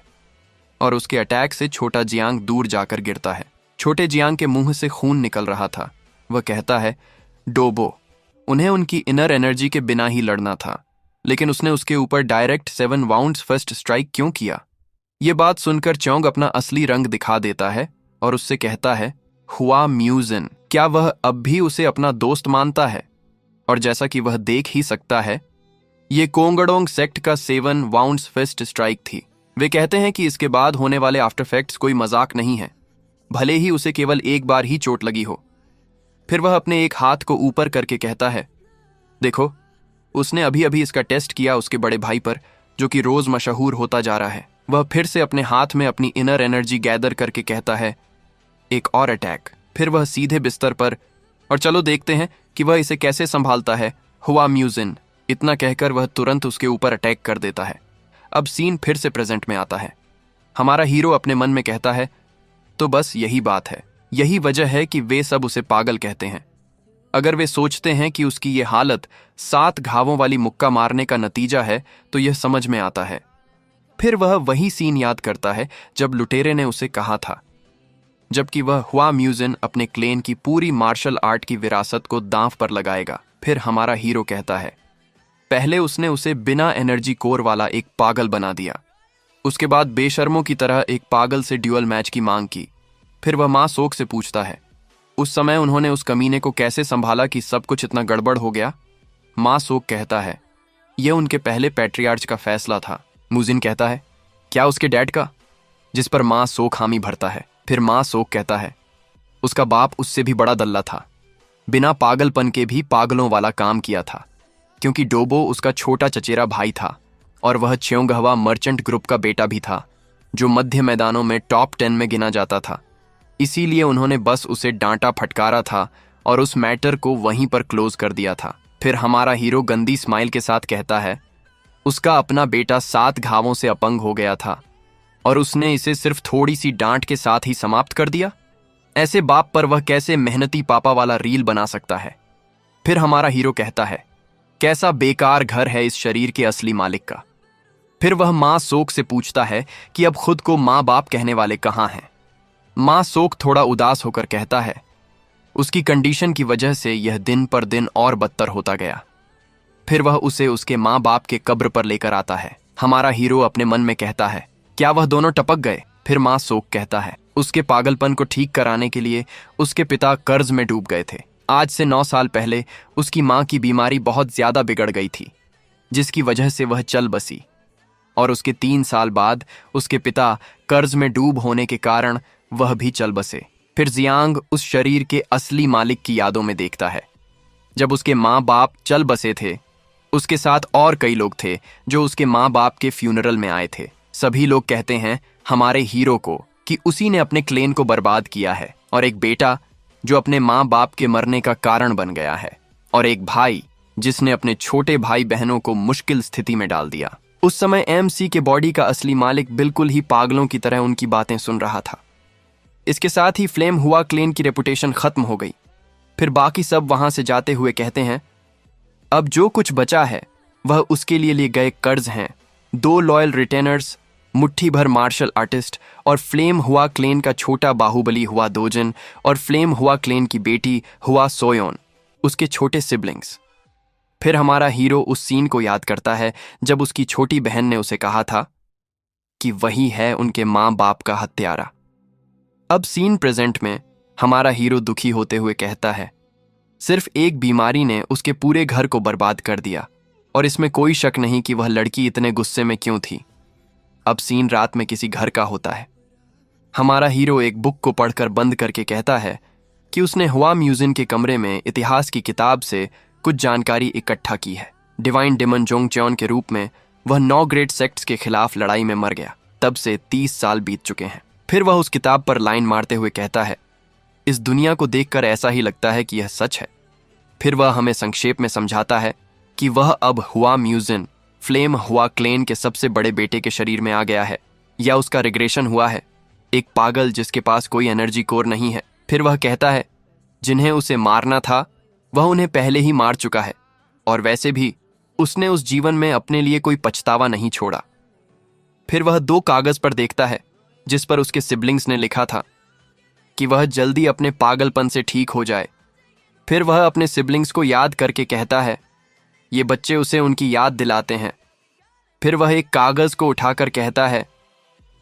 और उसके अटैक से छोटा जियांग दूर जाकर गिरता है। छोटे जियांग के मुंह से खून निकल रहा था। वह कहता है डोबो, उन्हें उनकी इनर एनर्जी के बिना ही लड़ना था, लेकिन उसने उसके ऊपर डायरेक्ट 7 वाउंड्स फर्स्ट स्ट्राइक क्यों किया। ये बात सुनकर चोंग अपना असली रंग दिखा देता है और उससे कहता है हुआ म्यूजिन, क्या वह अब भी उसे अपना दोस्त मानता है। और जैसा कि वह देख ही सकता है, ये कोंगडोंग सेक्ट का 7 वाउंड्स फर्स्ट स्ट्राइक थी। वे कहते हैं कि इसके बाद होने वाले आफ्टर इफेक्ट्स कोई मजाक नहीं है, भले ही उसे केवल एक बार ही चोट लगी हो। फिर वह अपने एक हाथ को ऊपर करके कहता है देखो, उसने अभी अभी इसका टेस्ट किया उसके बड़े भाई पर, जो कि रोज मशहूर होता जा रहा है। वह फिर से अपने हाथ में अपनी इनर एनर्जी गैदर करके कहता है एक और अटैक। फिर वह सीधे बिस्तर पर, और चलो देखते हैं कि वह इसे कैसे संभालता है। हुआ म्यूजिन, इतना कहकर वह तुरंत उसके ऊपर अटैक कर देता है। अब सीन फिर से प्रेजेंट में आता है। हमारा हीरो अपने मन में कहता है तो बस यही बात है, यही वजह है कि वे सब उसे पागल कहते हैं। अगर वे सोचते हैं कि उसकी ये हालत 7 घावों वाली मुक्का मारने का नतीजा है तो यह समझ में आता है। फिर वह वही सीन याद करता है जब लुटेरे ने उसे कहा था, जबकि वह हुआ म्यूजिन अपने क्लेन की पूरी मार्शल आर्ट की विरासत को दांव पर लगाएगा। फिर हमारा हीरो कहता है पहले उसने उसे बिना एनर्जी कोर वाला एक पागल बना दिया, उसके बाद बेशर्मों की तरह एक पागल से ड्यूअल मैच की मांग की। फिर वह माँ सोक से पूछता है उस समय उन्होंने उस कमीने को कैसे संभाला कि सब कुछ इतना गड़बड़ हो गया। माँ सोक कहता है यह उनके पहले पैट्रियार्च का फैसला था। मुजिन कहता है क्या उसके डैड का, जिस पर माँ सोक हामी भरता है। फिर माँ सोक कहता है उसका बाप उससे भी बड़ा दल्ला था, बिना पागलपन के भी पागलों वाला काम किया था, क्योंकि डोबो उसका छोटा चचेरा भाई था और वह च्योंगहवा मर्चेंट ग्रुप का बेटा भी था, जो मध्य मैदानों में टॉप 10 में गिना जाता था। इसीलिए उन्होंने बस उसे डांटा फटकारा था और उस मैटर को वहीं पर क्लोज कर दिया था। फिर हमारा हीरो गंदी स्माइल के साथ कहता है उसका अपना बेटा 7 घावों से अपंग हो गया था और उसने इसे सिर्फ थोड़ी सी डांट के साथ ही समाप्त कर दिया। ऐसे बाप पर वह कैसे मेहनती पापा वाला रील बना सकता है। फिर हमारा हीरो कहता है कैसा बेकार घर है इस शरीर के असली मालिक का। फिर वह माँ सोक से पूछता है कि अब खुद को माँ बाप कहने वाले कहाँ हैं। माँ सोक थोड़ा उदास होकर कहता है उसकी कंडीशन की वजह से यह दिन पर दिन और बदतर होता गया। फिर वह उसे उसके माँ बाप के कब्र पर लेकर आता है। हमारा हीरो अपने मन में कहता है, क्या वह दोनों टपक गए? फिर माँ सोक कहता है, उसके पागलपन को ठीक कराने के लिए उसके पिता कर्ज में डूब गए थे। आज से 9 साल पहले उसकी माँ की बीमारी बहुत ज्यादा बिगड़ गई थी, जिसकी वजह से वह चल बसी, और उसके 3 साल बाद उसके पिता कर्ज में डूब होने के कारण वह भी चल बसे। फिर जियांग उस शरीर के असली मालिक की यादों में देखता है। जब उसके माँ बाप चल बसे थे, उसके साथ और कई लोग थे जो उसके माँ बाप के फ्यूनरल में आए थे। सभी लोग कहते हैं हमारे हीरो को कि उसी ने अपने क्लेन को बर्बाद किया है, और एक बेटा जो अपने माँ बाप के मरने का कारण बन गया है, और एक भाई जिसने अपने छोटे भाई बहनों को मुश्किल स्थिति में डाल दिया। उस समय एमसी के बॉडी का असली मालिक बिल्कुल ही पागलों की तरह उनकी बातें सुन रहा था। इसके साथ ही फ्लेम हुआ क्लेन की रेपुटेशन खत्म हो गई। फिर बाकी सब वहां से जाते हुए कहते हैं, अब जो कुछ बचा है वह उसके लिए गए कर्ज हैं, 2 लॉयल रिटेनर्स, मुट्ठी भर मार्शल आर्टिस्ट, और फ्लेम हुआ क्लेन का छोटा बाहुबली हुआ दोजन, और फ्लेम हुआ क्लेन की बेटी हुआ सोयोन, उसके छोटे सिबलिंग्स। फिर हमारा हीरो उस सीन को याद करता है जब उसकी छोटी बहन ने उसे कहा था कि वही है उनके माँ बाप का हत्यारा। अब सीन प्रेजेंट में हमारा हीरो दुखी होते हुए कहता है, सिर्फ एक बीमारी ने उसके पूरे घर को बर्बाद कर दिया, और इसमें कोई शक नहीं कि वह लड़की इतने गुस्से में क्यों थी। अब सीन रात में किसी घर का होता है। हमारा हीरो एक बुक को पढ़कर बंद करके कहता है कि उसने हुआ म्यूजियम के कमरे में इतिहास की किताब से कुछ जानकारी इकट्ठा की है। डिवाइन डेमन जोंगचेन के रूप में वह 9 ग्रेट सेक्ट्स के खिलाफ लड़ाई में मर गया। तब से 30 साल बीत चुके हैं। फिर वह उस किताब पर लाइन मारते हुए कहता है, इस दुनिया को देखकर ऐसा ही लगता है कि यह सच है। फिर वह हमें संक्षेप में समझाता है कि वह अब हुआ म्यूजियम फ्लेम हुआ क्लेन के सबसे बड़े बेटे के शरीर में आ गया है, या उसका रिग्रेशन हुआ है, एक पागल जिसके पास कोई एनर्जी कोर नहीं है। फिर वह कहता है, जिन्हें उसे मारना था वह उन्हें पहले ही मार चुका है, और वैसे भी उसने उस जीवन में अपने लिए कोई पछतावा नहीं छोड़ा। फिर वह 2 कागज पर देखता है जिस पर उसके सिबलिंग्स ने लिखा था कि वह जल्दी अपने पागलपन से ठीक हो जाए। फिर वह अपने सिबलिंग्स को याद करके कहता है, ये बच्चे उसे उनकी याद दिलाते हैं। फिर वह एक कागज को उठाकर कहता है,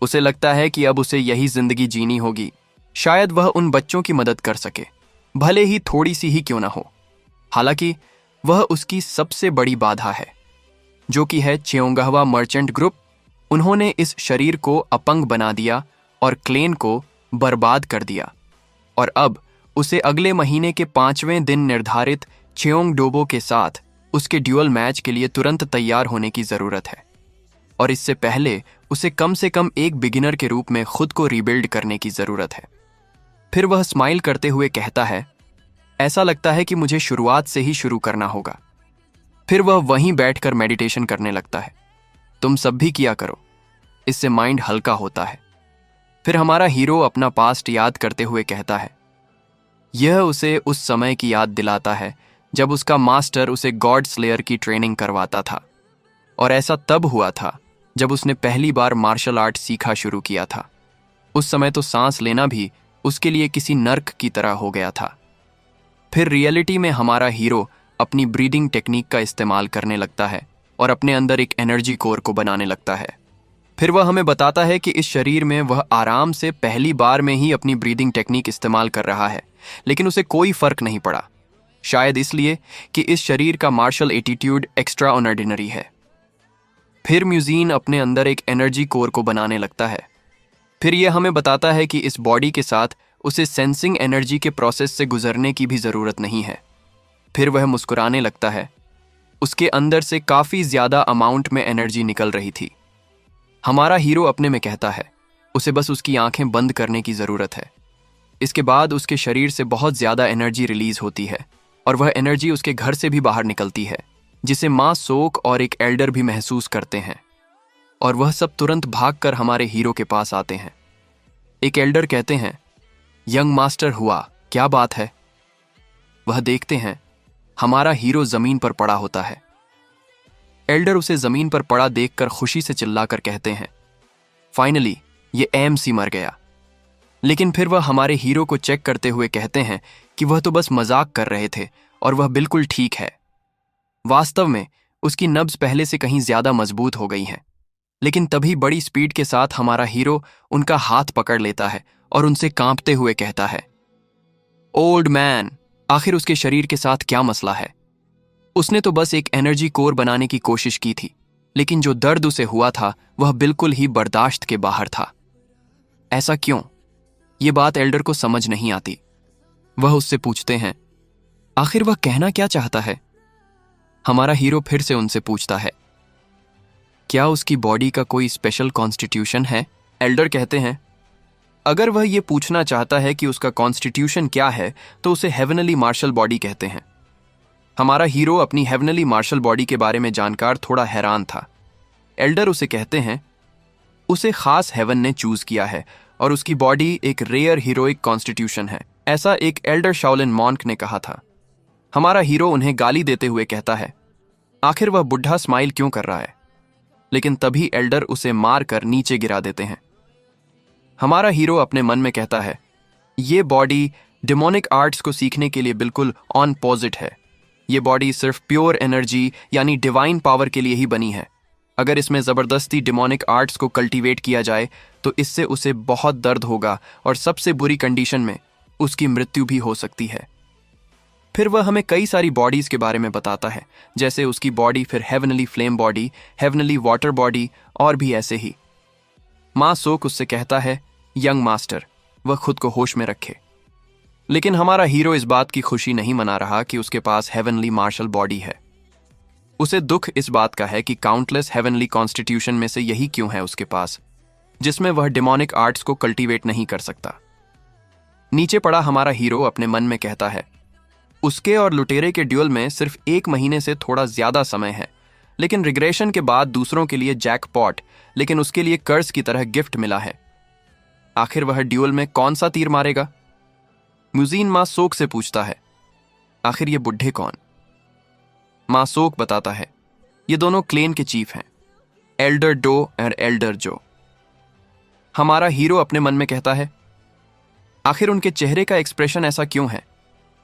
उसे लगता है कि अब उसे यही जिंदगी जीनी होगी, शायद वह उन बच्चों की मदद कर सके, भले ही थोड़ी सी ही क्यों ना हो। हालांकि वह उसकी सबसे बड़ी बाधा है, जो कि है चेओंगहवा मर्चेंट ग्रुप। उन्होंने इस शरीर को अपंग बना दिया और क्लेन को बर्बाद कर दिया, और अब उसे अगले महीने के 5वें दिन निर्धारित चेओंगडोबो के साथ उसके ड्यूअल मैच के लिए तुरंत तैयार होने की जरूरत है, और इससे पहले उसे कम से कम एक बिगिनर के रूप में खुद को रीबिल्ड करने की जरूरत है। फिर वह स्माइल करते हुए कहता है, ऐसा लगता है कि मुझे शुरुआत से ही शुरू करना होगा। फिर वह वहीं बैठकर मेडिटेशन करने लगता है। तुम सब भी किया करो, इससे माइंड हल्का होता है। फिर हमारा हीरो अपना पास्ट याद करते हुए कहता है, यह उसे उस समय की याद दिलाता है जब उसका मास्टर उसे गॉड स्लेयर की ट्रेनिंग करवाता था, और ऐसा तब हुआ था जब उसने पहली बार मार्शल आर्ट सीखा शुरू किया था। उस समय तो सांस लेना भी उसके लिए किसी नर्क की तरह हो गया था। फिर रियलिटी में हमारा हीरो अपनी ब्रीदिंग टेक्निक का इस्तेमाल करने लगता है और अपने अंदर एक एनर्जी कोर को बनाने लगता है। फिर वह हमें बताता है कि इस शरीर में वह आराम से पहली बार में ही अपनी ब्रीदिंग टेक्निक इस्तेमाल कर रहा है, लेकिन उसे कोई फर्क नहीं पड़ा, शायद इसलिए कि इस शरीर का मार्शल एटीट्यूड एक्स्ट्रा ऑर्डिनरी है। फिर म्यूजीन अपने अंदर एक एनर्जी कोर को बनाने लगता है। फिर यह हमें बताता है कि इस बॉडी के साथ उसे सेंसिंग एनर्जी के प्रोसेस से गुजरने की भी ज़रूरत नहीं है। फिर वह मुस्कुराने लगता है। उसके अंदर से काफ़ी ज़्यादा अमाउंट में एनर्जी निकल रही थी। हमारा हीरो अपने में कहता है, उसे बस उसकी आंखें बंद करने की ज़रूरत है। इसके बाद उसके शरीर से बहुत ज़्यादा एनर्जी रिलीज होती है, और वह एनर्जी उसके घर से भी बाहर निकलती है, जिसे माँ सोक और एक एल्डर भी महसूस करते हैं, और वह सब तुरंत भागकर हमारे हीरो के पास आते हैं। एक एल्डर कहते हैं, यंग मास्टर हुआ, क्या बात है? वह देखते हैं हमारा हीरो जमीन पर पड़ा होता है। एल्डर उसे जमीन पर पड़ा देखकर खुशी से चिल्लाकर कहते हैं, फाइनली ये एमसी मर गया। लेकिन फिर वह हमारे हीरो को चेक करते हुए कहते हैं कि वह तो बस मजाक कर रहे थे और वह बिल्कुल ठीक है। वास्तव में उसकी नब्ज पहले से कहीं ज्यादा मजबूत हो गई है। लेकिन तभी बड़ी स्पीड के साथ हमारा हीरो उनका हाथ पकड़ लेता है और उनसे कांपते हुए कहता है, ओल्ड मैन, आखिर उसके शरीर के साथ क्या मसला है? उसने तो बस एक एनर्जी कोर बनाने की कोशिश की थी, लेकिन जो दर्द उसे हुआ था वह बिल्कुल ही बर्दाश्त के बाहर था। ऐसा क्यों? ये बात एल्डर को समझ नहीं आती। वह उससे पूछते हैं, आखिर वह कहना क्या चाहता है? हमारा हीरो फिर से उनसे पूछता है, क्या उसकी बॉडी का कोई स्पेशल कॉन्स्टिट्यूशन है? एल्डर कहते हैं, अगर वह यह पूछना चाहता है कि उसका कॉन्स्टिट्यूशन क्या है तो उसे हेवनली मार्शल बॉडी कहते हैं। हमारा हीरो अपनी हेवनली मार्शल बॉडी के बारे में जानकर थोड़ा हैरान था। एल्डर उसे कहते हैं, उसे खास हेवन ने चूज किया है और उसकी बॉडी एक रेयर हीरोइक कॉन्स्टिट्यूशन है, ऐसा एक एल्डर शाओलिन मॉन्क ने कहा था। हमारा हीरो उन्हें गाली देते हुए कहता है, आखिर वह बुढ़ा स्माइल क्यों कर रहा है? लेकिन तभी एल्डर उसे मार कर नीचे गिरा देते हैं। हमारा हीरो अपने मन में कहता है, ये बॉडी डिमोनिक आर्ट्स को सीखने के लिए बिल्कुल ऑन पॉजिट है। ये बॉडी सिर्फ प्योर एनर्जी यानी डिवाइन पावर के लिए ही बनी है। अगर इसमें जबरदस्ती डिमोनिक आर्ट्स को कल्टीवेट किया जाए तो इससे उसे बहुत दर्द होगा और सबसे बुरी कंडीशन में उसकी मृत्यु भी हो सकती है। फिर वह हमें कई सारी बॉडीज के बारे में बताता है, जैसे उसकी बॉडी, फिर heavenly flame body, heavenly water body और भी ऐसे ही। मां सोक उससे कहता है, यंग मास्टर, वह खुद को होश में रखे। लेकिन हमारा हीरो इस बात की खुशी नहीं मना रहा कि उसके पास हेवनली मार्शल बॉडी है। उसे दुख इस बात का है कि काउंटलेस हेवनली कॉन्स्टिट्यूशन में से यही क्यों है उसके पास, जिसमें वह डिमोनिक आर्ट्स को कल्टीवेट नहीं कर सकता। नीचे पड़ा हमारा हीरो अपने मन में कहता है, उसके और लुटेरे के ड्यूल में सिर्फ 1 महीने से थोड़ा ज्यादा समय है, लेकिन रिग्रेशन के बाद दूसरों के लिए जैकपॉट, लेकिन उसके लिए कर्ज की तरह गिफ्ट मिला है। आखिर वह ड्यूल में कौन सा तीर मारेगा? म्यूजीन मां सोक से पूछता है, आखिर ये बुढ़े कौन? मां सोक बताता है, ये दोनों क्लेन के चीफ हैं, एल्डर डो और एल्डर जो। हमारा हीरो अपने मन में कहता है, आखिर उनके चेहरे का एक्सप्रेशन ऐसा क्यों है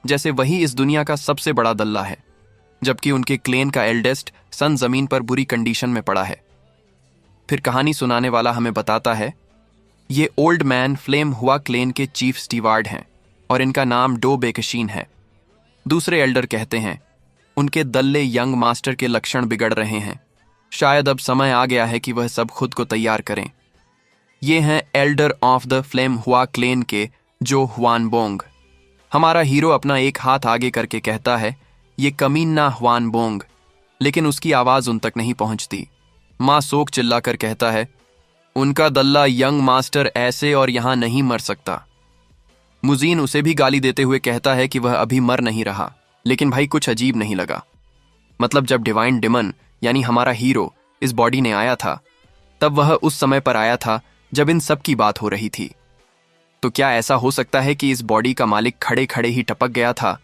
जैसे वही इस दुनिया का सबसे बड़ा दल्ला है, जबकि उनके क्लेन का एल्डेस्ट सन जमीन पर बुरी कंडीशन में पड़ा है। फिर कहानी सुनाने वाला हमें बताता है, ये ओल्ड मैन फ्लेम हुआ क्लेन के चीफ स्टीवार्ड हैं और इनका नाम डो बेकशीन है। दूसरे एल्डर कहते हैं, उनके दल्ले यंग मास्टर के लक्षण बिगड़ रहे हैं, शायद अब समय आ गया है कि वह सब खुद को तैयार करें। ये हैं एल्डर ऑफ द फ्लेम हुआ क्लेन के जो हुआन बोंग। हमारा हीरो अपना एक हाथ आगे करके कहता है, ये कमीना हुआन बोंग, लेकिन उसकी आवाज उन तक नहीं पहुंचती। मां सोक चिल्लाकर कहता है, उनका दल्ला यंग मास्टर ऐसे और यहां नहीं मर सकता। मुजीन उसे भी गाली देते हुए कहता है कि वह अभी मर नहीं रहा, लेकिन भाई कुछ अजीब नहीं लगा। मतलब जब डिवाइन डिमन यानी हमारा हीरो इस बॉडी ने आया था, तब वह उस समय पर आया था जब इन सब की बात हो रही थी। तो क्या ऐसा हो सकता है कि इस बॉडी का मालिक खड़े खड़े ही टपक गया था?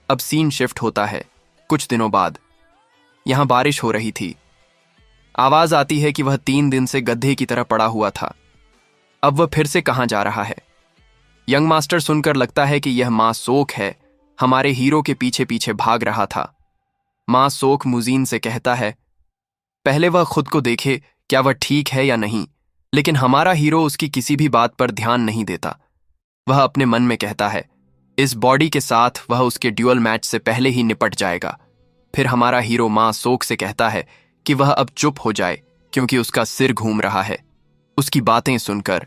अब सीन शिफ्ट होता है कुछ दिनों बाद। यहां बारिश हो रही थी। आवाज आती है कि वह 3 दिन से गड्ढे की तरह पड़ा हुआ था। अब वह फिर से कहां जा रहा है? यंग मास्टर सुनकर लगता है कि यह मां सोक है, हमारे हीरो के पीछे पीछे भाग रहा था। मां सोक मुजीन से कहता है, पहले वह खुद को देखे क्या वह ठीक है या नहीं, लेकिन हमारा हीरो उसकी किसी भी बात पर ध्यान नहीं देता। वह अपने मन में कहता है, इस बॉडी के साथ वह उसके ड्यूअल मैच से पहले ही निपट जाएगा। फिर हमारा हीरो मां सोक से कहता है कि वह अब चुप हो जाए क्योंकि उसका सिर घूम रहा है उसकी बातें सुनकर।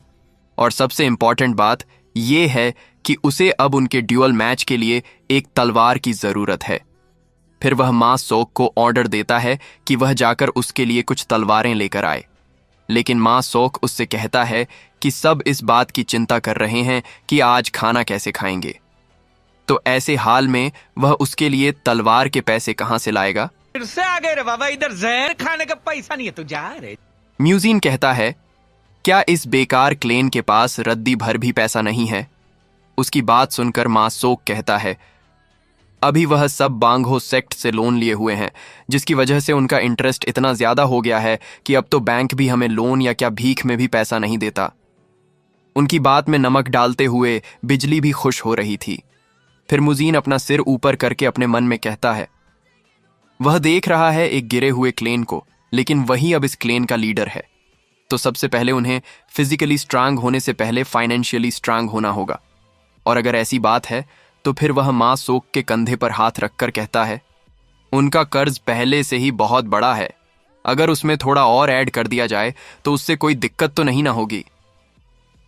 और सबसे इंपॉर्टेंट बात यह है कि उसे अब उनके ड्यूअल मैच के लिए एक तलवार की जरूरत है। फिर वह मां सोक को ऑर्डर देता है कि वह जाकर उसके लिए कुछ तलवारें लेकर आए, लेकिन मां सोक उससे कहता है कि सब इस बात की चिंता कर रहे हैं कि आज खाना कैसे खाएंगे। तो ऐसे हाल में वह उसके लिए तलवार के पैसे कहां से लाएगा? फिर से आ गए रे बाबा, इधर जहर खाने का पैसा नहीं है, तू जा रे। म्यूजीन कहता है, क्या इस बेकार क्लेन के पास रद्दी भर भी पैसा नहीं है? उसकी बात सुनकर मां सोक कहता है, अभी वह सब बांगहो सेक्ट से लोन लिए हुए हैं, जिसकी वजह से उनका इंटरेस्ट इतना ज्यादा हो गया है कि अब तो बैंक भी हमें लोन या क्या भीख में भी पैसा नहीं देता। उनकी बात में नमक डालते हुए बिजली भी खुश हो रही थी। फिर मुजीन अपना सिर ऊपर करके अपने मन में कहता है, वह देख रहा है एक गिरे हुए क्लेन को, लेकिन वही अब इस क्लेन का लीडर है। तो सबसे पहले उन्हें फिजिकली स्ट्रांग होने से पहले फाइनेंशियली स्ट्रांग होना होगा। और अगर ऐसी बात है तो फिर वह मां सोक के कंधे पर हाथ रखकर कहता है, उनका कर्ज पहले से ही बहुत बड़ा है, अगर उसमें थोड़ा और ऐड कर दिया जाए तो उससे कोई दिक्कत तो नहीं ना होगी।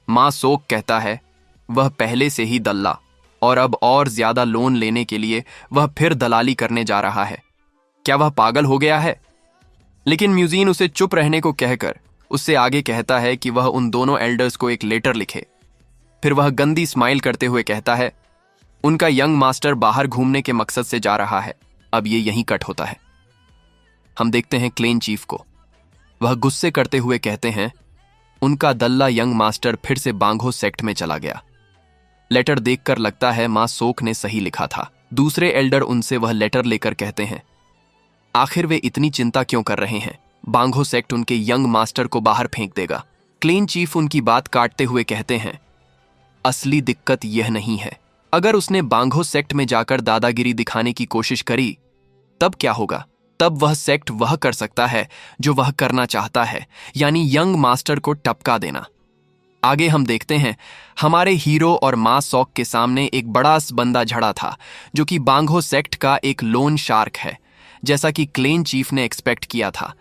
मां सोक कहता है, वह पहले से ही दल्ला और अब और ज्यादा लोन लेने के लिए वह फिर दलाली करने जा रहा है। क्या वह पागल हो गया है? लेकिन म्यूजीन उसे चुप रहने को कहकर उससे आगे कहता है कि वह उन दोनों एल्डर्स को एक लेटर लिखे। फिर वह गंदी स्माइल करते हुए कहता है, उनका यंग मास्टर बाहर घूमने के मकसद से जा रहा है। अब ये यहीं कट होता है। हम देखते हैं क्लेन चीफ को। वह गुस्से करते हुए कहते हैं, उनका दल्ला यंग मास्टर फिर से बांगो सेक्ट में चला गया। लेटर देखकर लगता है मां सोक ने सही लिखा था। दूसरे एल्डर उनसे वह लेटर लेकर कहते हैं, आखिर वे इतनी चिंता क्यों कर रहे हैं? बांगो सेक्ट उनके यंग मास्टर को बाहर फेंक देगा। क्लेन चीफ उनकी बात काटते हुए कहते हैं, असली दिक्कत यह नहीं है। अगर उसने बांगो सेक्ट में जाकर दादागिरी दिखाने की कोशिश करी तब क्या होगा? तब वह सेक्ट वह कर सकता है जो वह करना चाहता है, यानी यंग मास्टर को टपका देना। आगे हम देखते हैं हमारे हीरो और मां सॉक के सामने एक बड़ा बंदा झड़ा था जो कि बांगो सेक्ट का एक लोन शार्क है, जैसा कि क्लेन चीफ ने एक्सपेक्ट किया था।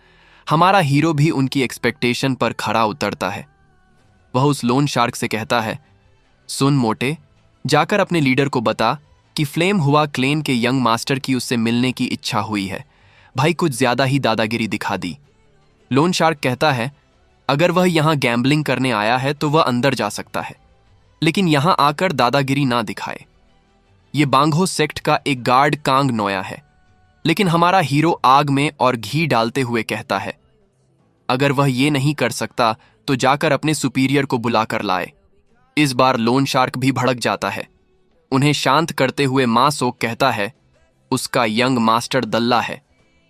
हमारा हीरो भी उनकी एक्सपेक्टेशन पर खरा उतरता है। वह उस लोन शार्क से कहता है, सुन मोटे, जाकर अपने लीडर को बता कि फ्लेम हुआ क्लेन के यंग मास्टर की उससे मिलने की इच्छा हुई है। भाई कुछ ज्यादा ही दादागिरी दिखा दी। लोन शार्क कहता है, अगर वह यहां गैम्बलिंग करने आया है तो वह अंदर जा सकता है, लेकिन यहां आकर दादागिरी ना दिखाए। यह बांगो सेक्ट का एक गार्ड कांग नोया है। लेकिन हमारा हीरो आग में और घी डालते हुए कहता है, अगर वह ये नहीं कर सकता तो जाकर अपने सुपीरियर को बुलाकर लाए। इस बार लोन शार्क भी भड़क जाता है। उन्हें शांत करते हुए मां सोक कहता है, उसका यंग मास्टर दल्ला है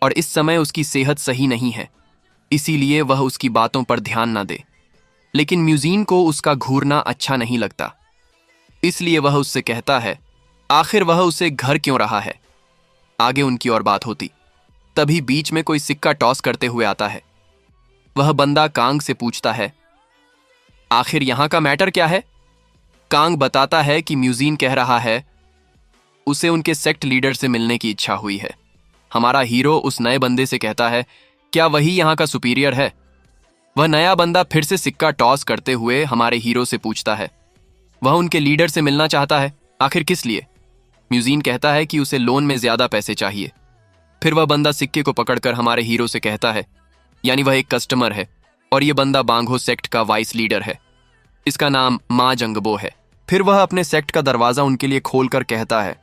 और इस समय उसकी सेहत सही नहीं है, इसीलिए वह उसकी बातों पर ध्यान ना दे। लेकिन म्यूजीन को उसका घूरना अच्छा नहीं लगता, इसलिए वह उससे कहता है, आखिर वह उसे घर क्यों रहा है। आगे उनकी और बात होती। तभी बीच में कोई सिक्का टॉस करते हुए आता है। वह बंदा कांग से पूछता है, आखिर यहां का मैटर क्या है? कांग बताता है कि म्यूजीन कह रहा है उसे उनके सेक्ट लीडर से मिलने की इच्छा हुई है। हमारा हीरो उस नए बंदे से कहता है, क्या वही यहां का सुपीरियर है? वह नया बंदा फिर से सिक्का टॉस करते हुए हमारे हीरो से पूछता है, वह उनके लीडर से मिलना चाहता है, आखिर किस लिए? म्यूजीन कहता है कि उसे लोन में ज्यादा पैसे चाहिए। फिर वह बंदा सिक्के को पकड़कर हमारे हीरो से कहता है, यानी वह एक कस्टमर है और यह बंदा बांगो सेक्ट का वाइस लीडर है। इसका नाम मां जंगबो है। फिर वह अपने सेक्ट का दरवाजा उनके लिए खोलकर कहता है,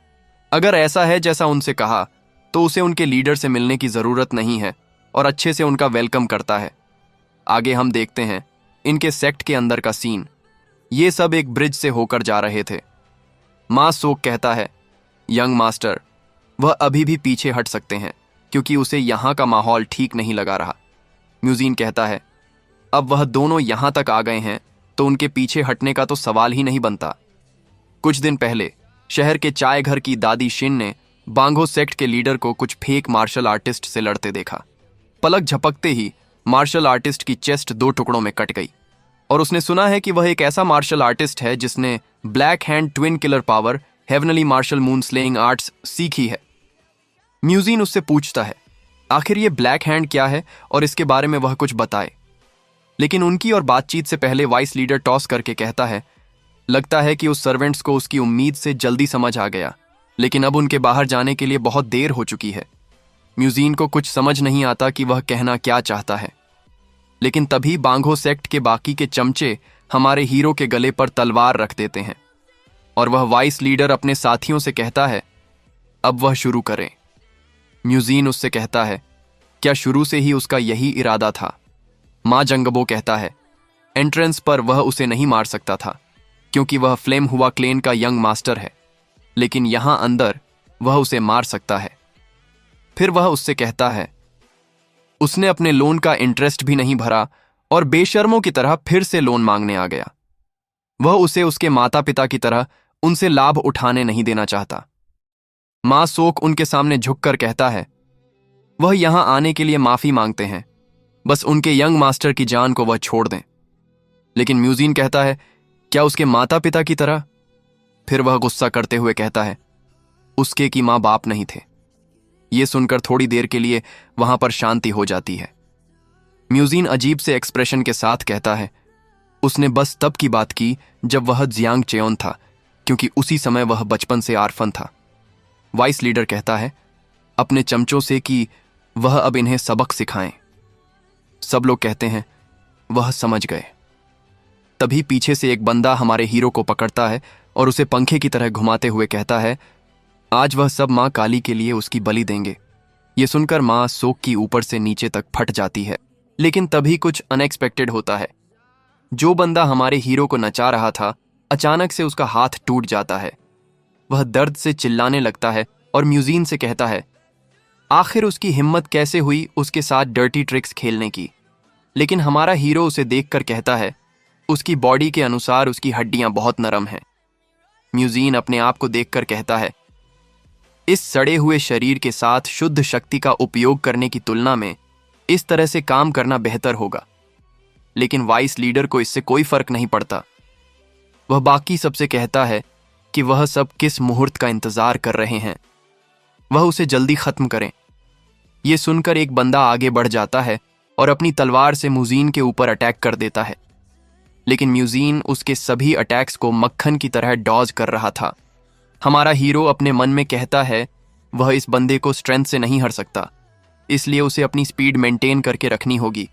अगर ऐसा है जैसा उनसे कहा तो उसे उनके लीडर से मिलने की जरूरत नहीं है, और अच्छे से उनका वेलकम करता है। आगे हम देखते हैं इनके सेक्ट के अंदर का सीन। ये सब एक ब्रिज से होकर जा रहे थे। मां सोक कहता है, यंग मास्टर, वह अभी भी पीछे हट सकते हैं क्योंकि उसे यहां का माहौल ठीक नहीं लगा रहा। म्यूजीन कहता है, अब वह दोनों यहां तक आ गए हैं तो उनके पीछे हटने का तो सवाल ही नहीं बनता। कुछ दिन पहले शहर के चाय घर की दादी शिन ने बांगो सेक्ट के लीडर को कुछ फेक मार्शल आर्टिस्ट से लड़ते देखा। पलक झपकते ही मार्शल आर्टिस्ट की चेस्ट 2 टुकड़ों में कट गई, और उसने सुना है कि वह एक ऐसा मार्शल आर्टिस्ट है जिसने black hand twin killer power heavenly martial moon slaying arts सीखी है। म्यूजीन उससे पूछता है, आखिर ये ब्लैक हैंड क्या है और इसके बारे में वह कुछ बताए। लेकिन उनकी और बातचीत से पहले वाइस लीडर टॉस करके कहता है, लगता है कि उस सर्वेंट्स को उसकी उम्मीद से जल्दी समझ आ गया, लेकिन अब उनके बाहर जाने के लिए बहुत देर हो चुकी है। म्यूजीन को कुछ समझ नहीं आता कि वह कहना क्या चाहता है। लेकिन तभी बांगो सेक्ट के बाकी के चमचे हमारे हीरो के गले पर तलवार रख देते हैं, और वह वाइस लीडर अपने साथियों से कहता है, अब वह शुरू करें। म्यूजीन उससे कहता है, क्या शुरू से ही उसका यही इरादा था? मां जंगबो कहता है, एंट्रेंस पर वह उसे नहीं मार सकता था क्योंकि वह फ्लेम हुआ क्लेन का यंग मास्टर है, लेकिन यहां अंदर वह उसे मार सकता है। फिर वह उससे कहता है, उसने अपने लोन का इंटरेस्ट भी नहीं भरा और बेशर्मों की तरह फिर से लोन मांगने आ गया। वह उसे उसके माता पिता की तरह उनसे लाभ उठाने नहीं देना चाहता। मां सोक उनके सामने झुककर कहता है, वह यहां आने के लिए माफी मांगते हैं, बस उनके यंग मास्टर की जान को वह छोड़ दें। लेकिन म्यूजीन कहता है, क्या उसके माता पिता की तरह? फिर वह गुस्सा करते हुए कहता है, उसके की मां बाप नहीं थे। यह सुनकर थोड़ी देर के लिए वहां पर शांति हो जाती है। म्यूजीन अजीब से एक्सप्रेशन के साथ कहता है, उसने बस तब की बात की जब वह जियांग चेओन था, क्योंकि उसी समय वह बचपन से आर्फन था। वाइस लीडर कहता है अपने चमचों से कि वह अब इन्हें सबक सिखाएं। सब लोग कहते हैं वह समझ गए। तभी पीछे से एक बंदा हमारे हीरो को पकड़ता है और उसे पंखे की तरह घुमाते हुए कहता है, आज वह सब मां काली के लिए उसकी बलि देंगे। ये सुनकर मां शोक की ऊपर से नीचे तक फट जाती है। लेकिन तभी कुछ अनएक्सपेक्टेड होता है। जो बंदा हमारे हीरो को नचा रहा था, अचानक से उसका हाथ टूट जाता है। वह दर्द से चिल्लाने लगता है और म्यूजीन से कहता है आखिर उसकी हिम्मत कैसे हुई उसके साथ डर्टी ट्रिक्स खेलने की। लेकिन हमारा हीरो उसे देखकर कहता है उसकी बॉडी के अनुसार उसकी हड्डियां बहुत नरम हैं। म्यूजीन अपने आप को देखकर कहता है इस सड़े हुए शरीर के साथ शुद्ध शक्ति का उपयोग करने की तुलना में इस तरह से काम करना बेहतर होगा। लेकिन वाइस लीडर को इससे कोई फर्क नहीं पड़ता। वह बाकी सबसे कहता है कि वह सब किस मुहूर्त का इंतजार कर रहे हैं, वह उसे जल्दी खत्म करें। यह सुनकर एक बंदा आगे बढ़ जाता है और अपनी तलवार से म्यूजीन के ऊपर अटैक कर देता है। लेकिन म्यूजीन उसके सभी अटैक्स को मक्खन की तरह डॉज कर रहा था। हमारा हीरो अपने मन में कहता है वह इस बंदे को स्ट्रेंथ से नहीं हर सकता, इसलिए उसे अपनी स्पीड मेंटेन करके रखनी होगी।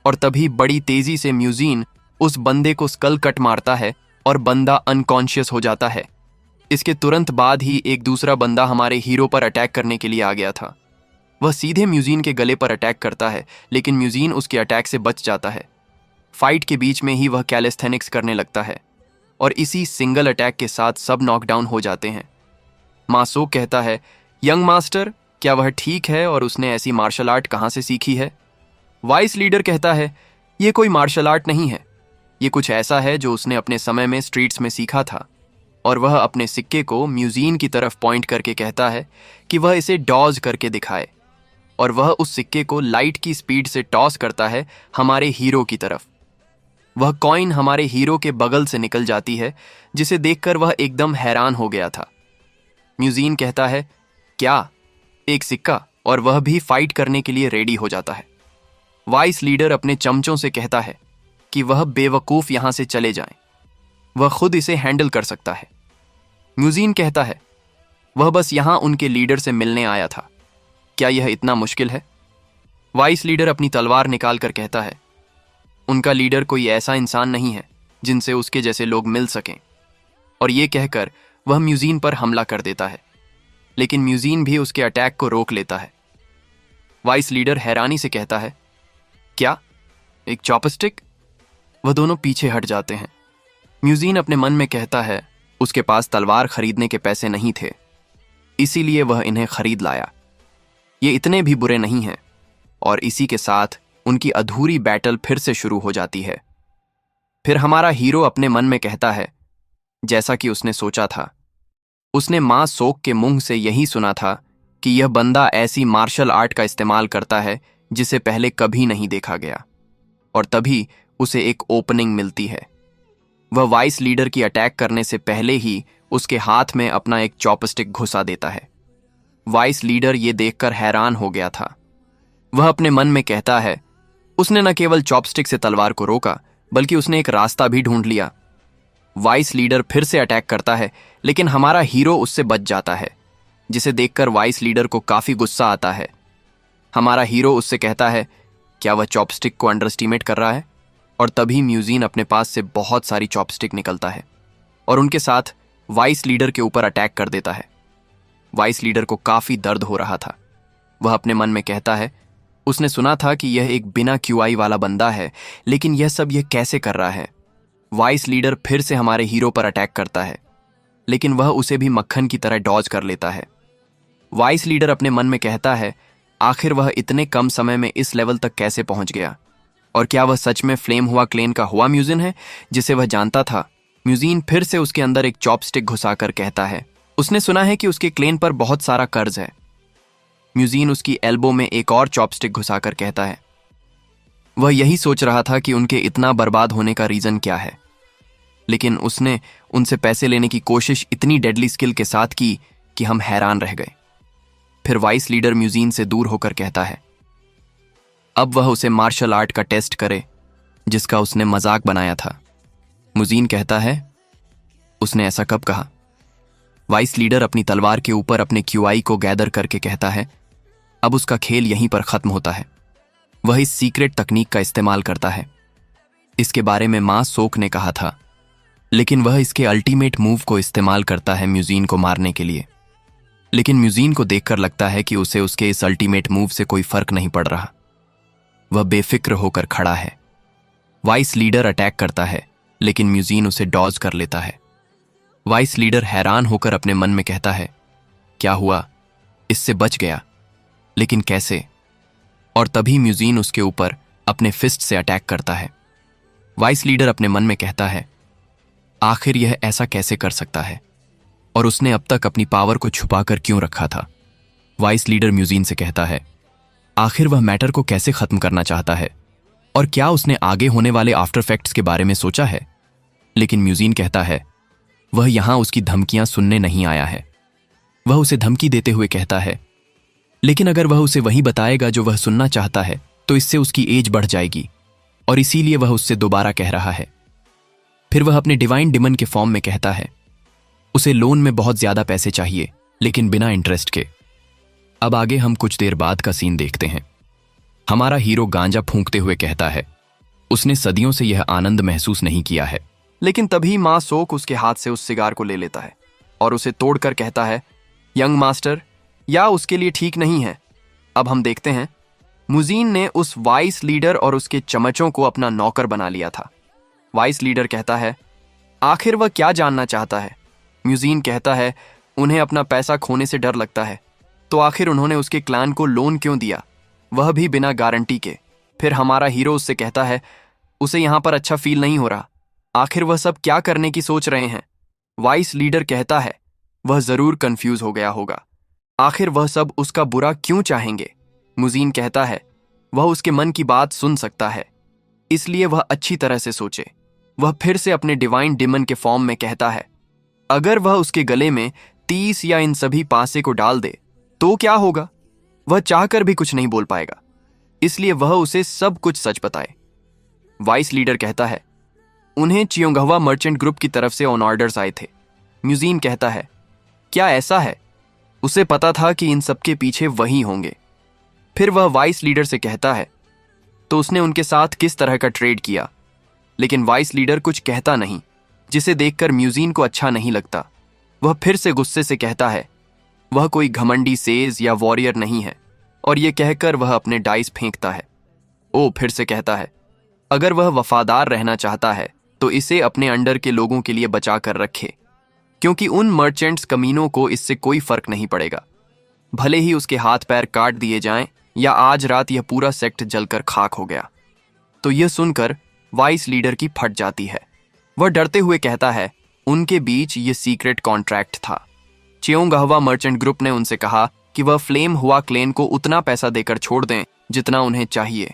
और तभी बड़ी तेजी से म्यूजीन उस बंदे को स्कल कट मारता है और बंदा अनकॉन्शियस हो जाता है। इसके तुरंत बाद ही एक दूसरा बंदा हमारे हीरो पर अटैक करने के लिए आ गया था। वह सीधे म्यूजीन के गले पर अटैक करता है, लेकिन म्यूजीन उसके अटैक से बच जाता है। फाइट के बीच में ही वह कैलिस्थेनिक्स करने लगता है और इसी सिंगल अटैक के साथ सब नॉकडाउन हो जाते हैं। मासो कहता है यंग मास्टर, क्या वह ठीक है और उसने ऐसी मार्शल आर्ट कहाँ से सीखी है? वाइस लीडर कहता है यह कोई मार्शल आर्ट नहीं है, ये कुछ ऐसा है जो उसने अपने समय में स्ट्रीट्स में सीखा था। और वह अपने सिक्के को म्यूजीन की तरफ पॉइंट करके कहता है कि वह इसे डॉज करके दिखाए। और वह उस सिक्के को लाइट की स्पीड से टॉस करता है हमारे हीरो की तरफ। वह कॉइन हमारे हीरो के बगल से निकल जाती है, जिसे देखकर वह एकदम हैरान हो गया था। म्यूजीन कहता है क्या, एक सिक्का? और वह भी फाइट करने के लिए रेडी हो जाता है। वाइस लीडर अपने चमचों से कहता है कि वह बेवकूफ यहां से चले जाएं, वह खुद इसे हैंडल कर सकता है। म्यूजीन कहता है वह बस यहां उनके लीडर से मिलने आया था, क्या यह इतना मुश्किल है? वाइस लीडर अपनी तलवार निकालकर कहता है उनका लीडर कोई ऐसा इंसान नहीं है जिनसे उसके जैसे लोग मिल सकें। और यह कहकर वह म्यूजीन पर हमला कर देता है, लेकिन म्यूजीन भी उसके अटैक को रोक लेता है। वाइस लीडर हैरानी से कहता है क्या, एक चॉपस्टिक? वह दोनों पीछे हट जाते हैं। म्यूजीन अपने मन में कहता है उसके पास तलवार खरीदने के पैसे नहीं थे, इसीलिए वह इन्हें खरीद लाया। ये इतने भी बुरे नहीं हैं। और इसी के साथ उनकी अधूरी बैटल फिर से शुरू हो जाती है। फिर हमारा हीरो अपने मन में कहता है जैसा कि उसने सोचा था। उसने मां सोक के मुंह से यही सुना था कि यह बंदा ऐसी मार्शल आर्ट का इस्तेमाल करता है जिसे पहले कभी नहीं देखा गया। और तभी उसे एक ओपनिंग मिलती है। वह वाइस लीडर की अटैक करने से पहले ही उसके हाथ में अपना एक चॉपस्टिक घुसा देता है। वाइस लीडर ये देखकर हैरान हो गया था। वह अपने मन में कहता है उसने न केवल चॉपस्टिक से तलवार को रोका, बल्कि उसने एक रास्ता भी ढूंढ लिया। वाइस लीडर फिर से अटैक करता है, लेकिन हमारा हीरो उससे बच जाता है, जिसे देखकर वाइस लीडर को काफी गुस्सा आता है। हमारा हीरो उससे कहता है क्या वह चॉपस्टिक को अंडर एस्टिमेट कर रहा है? और तभी म्यूजीन अपने पास से बहुत सारी चॉपस्टिक निकलता है और उनके साथ वाइस लीडर के ऊपर अटैक कर देता है। वाइस लीडर को काफी दर्द हो रहा था। वह अपने मन में कहता है उसने सुना था कि यह एक बिना क्यूआई वाला बंदा है, लेकिन यह सब यह कैसे कर रहा है? वाइस लीडर फिर से हमारे हीरो पर अटैक करता है, लेकिन वह उसे भी मक्खन की तरह डॉज कर लेता है। वाइस लीडर अपने मन में कहता है आखिर वह इतने कम समय में इस लेवल तक कैसे पहुंच गया? और क्या वह सच में फ्लेम हुआ क्लेन का हुआ म्यूजिन है जिसे वह जानता था? म्यूजीन फिर से उसके अंदर एक चॉपस्टिक घुसाकर कहता है उसने सुना है कि उसके क्लेन पर बहुत सारा कर्ज है। म्यूजीन उसकी एल्बो में एक और चॉपस्टिक घुसाकर कहता है। वह यही सोच रहा था कि उनके इतना बर्बाद होने का रीजन क्या है, लेकिन उसने उनसे पैसे लेने की कोशिश इतनी डेडली स्किल के साथ की कि हम हैरान रह गए। फिर वाइस लीडर म्यूजीन से दूर होकर कहता है अब वह उसे मार्शल आर्ट का टेस्ट करे जिसका उसने मजाक बनाया था। म्यूजीन कहता है उसने ऐसा कब कहा? वाइस लीडर अपनी तलवार के ऊपर अपने क्यूआई को गैदर करके कहता है अब उसका खेल यहीं पर खत्म होता है। वह इस सीक्रेट तकनीक का इस्तेमाल करता है। इसके बारे में मां सोक ने कहा था, लेकिन वह इसके अल्टीमेट मूव को इस्तेमाल करता है म्यूजीन को मारने के लिए। लेकिन म्यूजीन को देखकर लगता है कि उसे उसके इस अल्टीमेट मूव से कोई फर्क नहीं पड़ रहा। वह बेफिक्र होकर खड़ा है। वाइस लीडर अटैक करता है, लेकिन म्यूजीन उसे डॉज कर लेता है। वाइस लीडर हैरान होकर अपने मन में कहता है क्या हुआ, इससे बच गया, लेकिन कैसे? और तभी म्यूजीन उसके ऊपर अपने फिस्ट से अटैक करता है। वाइस लीडर अपने मन में कहता है आखिर यह ऐसा कैसे कर सकता है, और उसने अब तक अपनी पावर को छुपाकर क्यों रखा था? वाइस लीडर म्यूजीन से कहता है आखिर वह मैटर को कैसे खत्म करना चाहता है, और क्या उसने आगे होने वाले आफ्टर इफेक्ट्स के बारे में सोचा है? लेकिन म्यूजीन कहता है वह यहां उसकी धमकियां सुनने नहीं आया है। वह उसे धमकी देते हुए कहता है लेकिन अगर वह उसे वही बताएगा जो वह सुनना चाहता है तो इससे उसकी एज बढ़ जाएगी, और इसीलिए वह उससे दोबारा कह रहा है। फिर वह अपने डिवाइन डिमन के फॉर्म में कहता है उसे लोन में बहुत ज्यादा पैसे चाहिए, लेकिन बिना इंटरेस्ट के। अब आगे हम कुछ देर बाद का सीन देखते हैं। हमारा हीरो गांजा फूंकते हुए कहता है उसने सदियों से यह आनंद महसूस नहीं किया है। लेकिन तभी मां सोक उसके हाथ से उस सिगार को ले लेता है और उसे तोड़कर कहता है यंग मास्टर, या उसके लिए ठीक नहीं है। अब हम देखते हैं म्यूजीन ने उस वाइस लीडर और उसके चमचों को अपना नौकर बना लिया था। वाइस लीडर कहता है आखिर वह क्या जानना चाहता है? म्यूजीन कहता है उन्हें अपना पैसा खोने से डर लगता है, तो आखिर उन्होंने उसके क्लैन को लोन क्यों दिया, वह भी बिना गारंटी के? फिर हमारा हीरो उससे कहता है उसे यहां पर अच्छा फील नहीं हो रहा, आखिर वह सब क्या करने की सोच रहे हैं? वाइस लीडर कहता है वह जरूर कंफ्यूज हो गया होगा, आखिर वह सब उसका बुरा क्यों चाहेंगे? म्यूजीन कहता है वह उसके मन की बात सुन सकता है, इसलिए वह अच्छी तरह से सोचे। वह फिर से अपने डिवाइन डिमन के फॉर्म में कहता है अगर वह उसके गले में 30 या इन सभी पासे को डाल दे तो क्या होगा? वह चाहकर भी कुछ नहीं बोल पाएगा, इसलिए वह उसे सब कुछ सच बताए। वाइस लीडर कहता है उन्हें चियोंगहवा मर्चेंट ग्रुप की तरफ से ऑन ऑर्डर्स आए थे। म्यूजीन कहता है क्या ऐसा है? उसे पता था कि इन सबके पीछे वही होंगे। फिर वह वाइस लीडर से कहता है तो उसने उनके साथ किस तरह का ट्रेड किया? लेकिन वाइस लीडर कुछ कहता नहीं, जिसे देखकर म्यूजीन को अच्छा नहीं लगता। वह फिर से गुस्से से कहता है वह कोई घमंडी सेज या वॉरियर नहीं है, और यह कहकर वह अपने डाइस फेंकता है। ओ फिर से कहता है अगर वह वफादार रहना चाहता है तो इसे अपने अंडर के लोगों के लिए बचा कर रखे, क्योंकि उन मर्चेंट्स कमीनों को इससे कोई फर्क नहीं पड़ेगा, भले ही उसके हाथ पैर काट दिए जाएं या आज रात यह पूरा सेक्ट जलकर खाक हो गया। तो यह सुनकर वाइस लीडर की फट जाती है। वह डरते हुए कहता है उनके बीच ये सीक्रेट कॉन्ट्रैक्ट था। चियोंगहवा मर्चेंट ग्रुप ने उनसे कहा कि वह फ्लेम हुआ क्लेन को उतना पैसा देकर छोड़ दें जितना उन्हें चाहिए,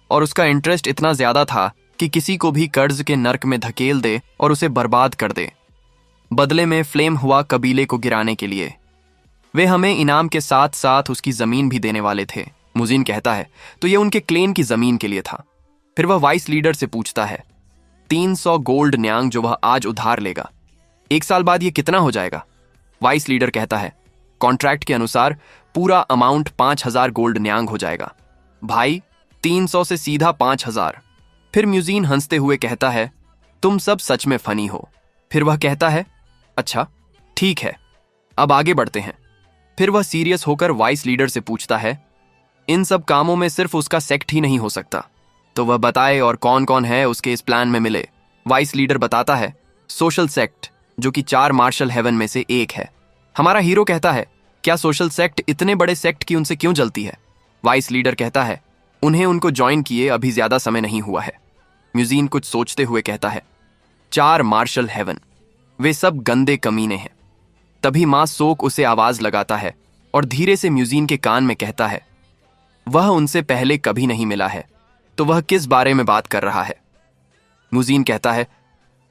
और उसका इंटरेस्ट इतना ज्यादा था कि किसी को भी कर्ज के नर्क में धकेल दे और उसे बर्बाद कर दे। बदले में फ्लेम हुआ कबीले को गिराने के लिए वे हमें इनाम के साथ साथ उसकी जमीन भी देने वाले थे। म्यूजीन कहता है तो यह उनके क्लेन की जमीन के लिए था। फिर वह वाइस लीडर से पूछता है 300 गोल्ड न्यांग जो वह आज उधार लेगा, 1 साल बाद यह कितना हो जाएगा? वाइस लीडर कहता है कॉन्ट्रैक्ट के अनुसार पूरा अमाउंट 5000 गोल्ड न्यांग हो जाएगा। भाई 300 से सीधा 5000। फिर म्यूजीन हंसते हुए कहता है तुम सब सच में फनी हो। फिर वह कहता है अच्छा ठीक है, अब आगे बढ़ते हैं। फिर वह सीरियस होकर वाइस लीडर से पूछता है इन सब कामों में सिर्फ उसका सेक्ट ही नहीं हो सकता, तो वह बताए और कौन कौन है उसके इस प्लान में मिले। वाइस लीडर बताता है सोशल सेक्ट, जो कि 4 मार्शल हेवन में से एक है। हमारा हीरो कहता है क्या सोशल सेक्ट इतने बड़े सेक्ट की उनसे क्यों जलती है? वाइस लीडर कहता है उन्हें उनको ज्वाइन किए अभी ज्यादा समय नहीं हुआ है। म्यूजीन कुछ सोचते हुए कहता है 4 मार्शल हेवन, वे सब गंदे कमीने हैं। तभी मां सोक उसे आवाज लगाता है और धीरे से म्यूजीन के कान में कहता है, वह उनसे पहले कभी नहीं मिला है, तो वह किस बारे में बात कर रहा है? म्यूजीन कहता है,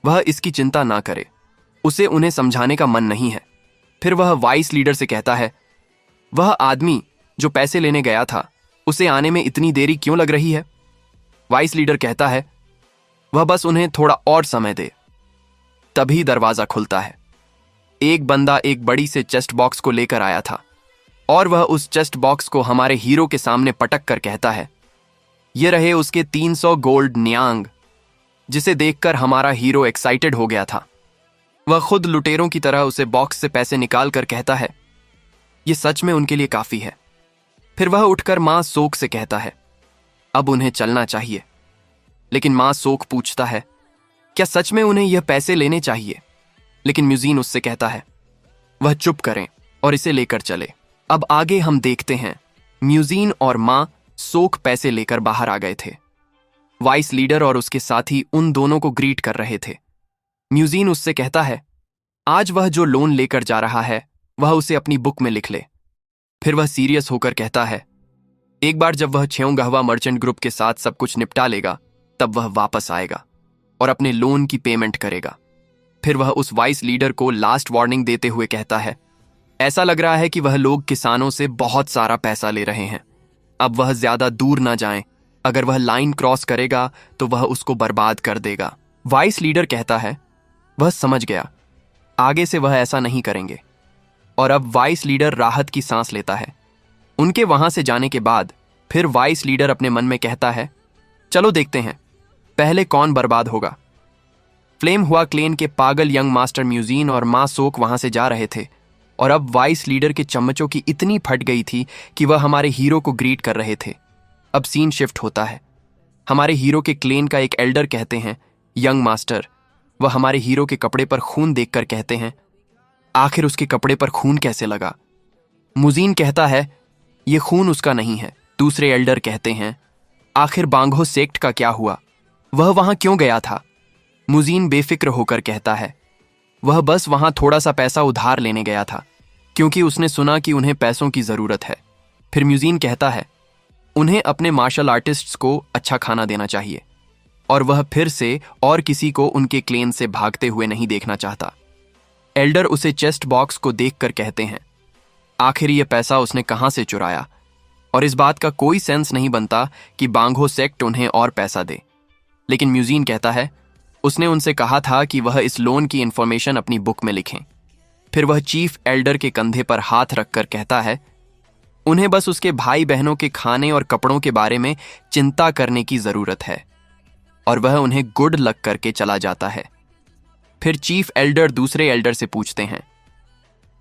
वह इसकी चिंता ना करे, उसे उन्हें समझाने का मन नहीं है। फिर वह वाइस लीडर से कहता है, वह आदमी जो पैसे लेने गया था, उसे आने में इतनी देरी क्यों लग रही है? वाइस लीडर कहता है, वह बस उन्हें थोड़ा और समय दे। तभी दरवाजा खुलता है। एक बंदा एक बड़ी से चेस्ट बॉक्स को लेकर आया था और वह उस चेस्ट बॉक्स को हमारे हीरो के सामने पटक कर कहता है, ये रहे उसके 300 गोल्ड न्यांग, जिसे देखकर हमारा हीरो एक्साइटेड हो गया था। वह खुद लुटेरों की तरह उसे बॉक्स से पैसे निकाल कर कहता है, ये सच में उनके लिए काफी है। फिर वह उठकर मां सोक से कहता है, अब उन्हें चलना चाहिए। लेकिन मां सोक पूछता है, क्या सच में उन्हें यह पैसे लेने चाहिए? लेकिन म्यूजीन उससे कहता है, वह चुप करें और इसे लेकर चले। अब आगे हम देखते हैं, म्यूजीन और मां सोक पैसे लेकर बाहर आ गए थे। वाइस लीडर और उसके साथी उन दोनों को ग्रीट कर रहे थे। म्यूजीन उससे कहता है, आज वह जो लोन लेकर जा रहा है वह उसे अपनी बुक में लिख ले। फिर वह सीरियस होकर कहता है, एक बार जब वह छेऊंगहवा मर्चेंट ग्रुप के साथ सब कुछ निपटा लेगा, तब वह वापस आएगा और अपने लोन की पेमेंट करेगा। फिर वह उस वाइस लीडर को लास्ट वार्निंग देते हुए कहता है, ऐसा लग रहा है कि वह लोग किसानों से बहुत सारा पैसा ले रहे हैं। अब वह ज्यादा दूर ना जाएं, अगर वह लाइन क्रॉस करेगा तो वह उसको बर्बाद कर देगा। वाइस लीडर कहता है, वह समझ गया, आगे से वह ऐसा नहीं करेंगे। और अब वाइस लीडर राहत की सांस लेता है। उनके वहां से जाने के बाद फिर वाइस लीडर अपने मन में कहता है, चलो देखते हैं पहले कौन बर्बाद होगा। फ्लेम हुआ क्लेन के पागल यंग मास्टर म्यूजीन और मां सोक वहां से जा रहे थे और अब वाइस लीडर के चम्मचों की इतनी फट गई थी कि वह हमारे हीरो को ग्रीट कर रहे थे। अब सीन शिफ्ट होता है। हमारे हीरो के क्लेन का एक एल्डर कहते हैं, यंग मास्टर, वह हमारे हीरो के कपड़े पर खून देखकर कहते हैं, आखिर उसके कपड़े पर खून कैसे लगा? मुजीन कहता है, यह खून उसका नहीं है। दूसरे एल्डर कहते हैं, आखिर बांगो सेक्ट का क्या हुआ? वह वहां क्यों गया था? मुजीन बेफिक्र होकर कहता है, वह बस वहां थोड़ा सा पैसा उधार लेने गया था, क्योंकि उसने सुना कि उन्हें पैसों की जरूरत है। फिर मुजीन कहता है, उन्हें अपने मार्शल आर्टिस्ट्स को अच्छा खाना देना चाहिए और वह फिर से और किसी को उनके क्लेन से भागते हुए नहीं देखना चाहता। एल्डर उसे चेस्ट बॉक्स को देखकर कहते हैं, आखिर यह पैसा उसने कहां से चुराया? और इस बात का कोई सेंस नहीं बनता कि बांगो सेक्ट उन्हें और पैसा दे। लेकिन म्यूजीन कहता है, उसने उनसे कहा था कि वह इस लोन की इंफॉर्मेशन अपनी बुक में लिखें। फिर वह चीफ एल्डर के कंधे पर हाथ रखकर कहता है, उन्हें बस उसके भाई बहनों के खाने और कपड़ों के बारे में चिंता करने की जरूरत है। और वह उन्हें गुड लक करके चला जाता है। फिर चीफ एल्डर दूसरे एल्डर से पूछते हैं,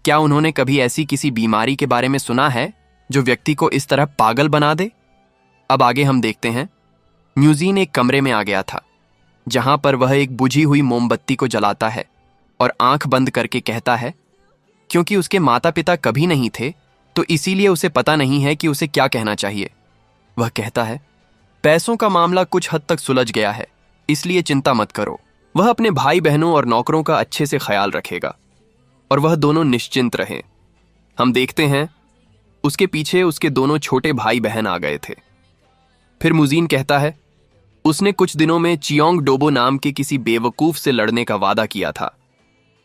क्या उन्होंने कभी ऐसी किसी बीमारी के बारे में सुना है जो व्यक्ति को इस तरह पागल बना दे? अब आगे हम देखते हैं, म्यूजीन एक कमरे में आ गया था जहां पर वह एक बुझी हुई मोमबत्ती को जलाता है और आंख बंद करके कहता है, क्योंकि उसके माता पिता कभी नहीं थे तो इसीलिए उसे पता नहीं है कि उसे क्या कहना चाहिए। वह कहता है, पैसों का मामला कुछ हद तक सुलझ गया है, इसलिए चिंता मत करो। वह अपने भाई बहनों और नौकरों का अच्छे से ख्याल रखेगा और वह दोनों निश्चिंत रहे। हम देखते हैं उसके पीछे उसके दोनों छोटे भाई बहन आ गए थे। फिर मुजीन कहता है, उसने कुछ दिनों में चियोंग डोबो नाम के किसी बेवकूफ से लड़ने का वादा किया था।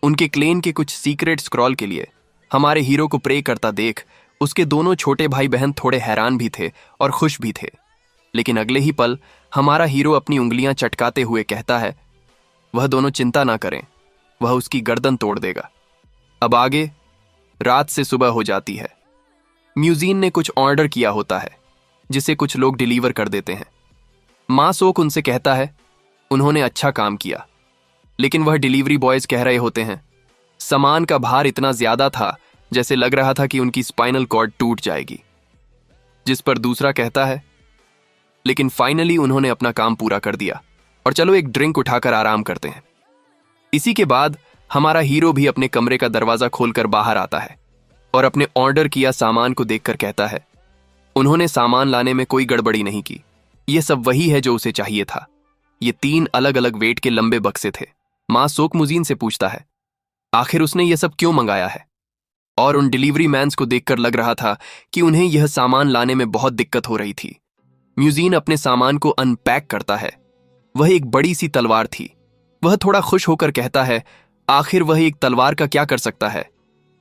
उनके क्लेन के कुछ सीक्रेट स्क्रॉल के लिए हमारे हीरो को प्रे करता देख उसके दोनों छोटे भाई बहन थोड़े हैरान भी थे और खुश भी थे। लेकिन अगले ही पल हमारा हीरो अपनी उंगलियां चटकाते हुए कहता है, वह दोनों चिंता ना करें, वह उसकी गर्दन तोड़ देगा। अब आगे रात से सुबह हो जाती है। म्यूजीन ने कुछ ऑर्डर किया होता है जिसे कुछ लोग डिलीवर कर देते हैं। मां सोक उनसे कहता है, उन्होंने अच्छा काम किया। लेकिन वह डिलीवरी बॉयज कह रहे होते हैं, सामान का भार इतना ज्यादा था जैसे लग रहा था कि उनकी स्पाइनल कॉर्ड टूट जाएगी। जिस पर दूसरा कहता है, लेकिन फाइनली उन्होंने अपना काम पूरा कर दिया और चलो एक ड्रिंक उठाकर आराम करते हैं। इसी के बाद हमारा हीरो भी अपने कमरे का दरवाजा खोलकर बाहर आता है और अपने ऑर्डर किया सामान को देखकर कहता है, उन्होंने सामान लाने में कोई गड़बड़ी नहीं की, यह सब वही है जो उसे चाहिए था। ये 3 अलग अलग वेट के लंबे बक्से थे। मां सोक मुजीन से पूछता है, आखिर उसने यह सब क्यों मंगाया है? और उन डिलीवरी मैन्स को देखकर लग रहा था कि उन्हें यह सामान लाने में बहुत दिक्कत हो रही थी। म्यूजीन अपने सामान को अनपैक करता है। वह एक बड़ी सी तलवार थी। वह थोड़ा खुश होकर कहता है, आखिर वह एक तलवार का क्या कर सकता है?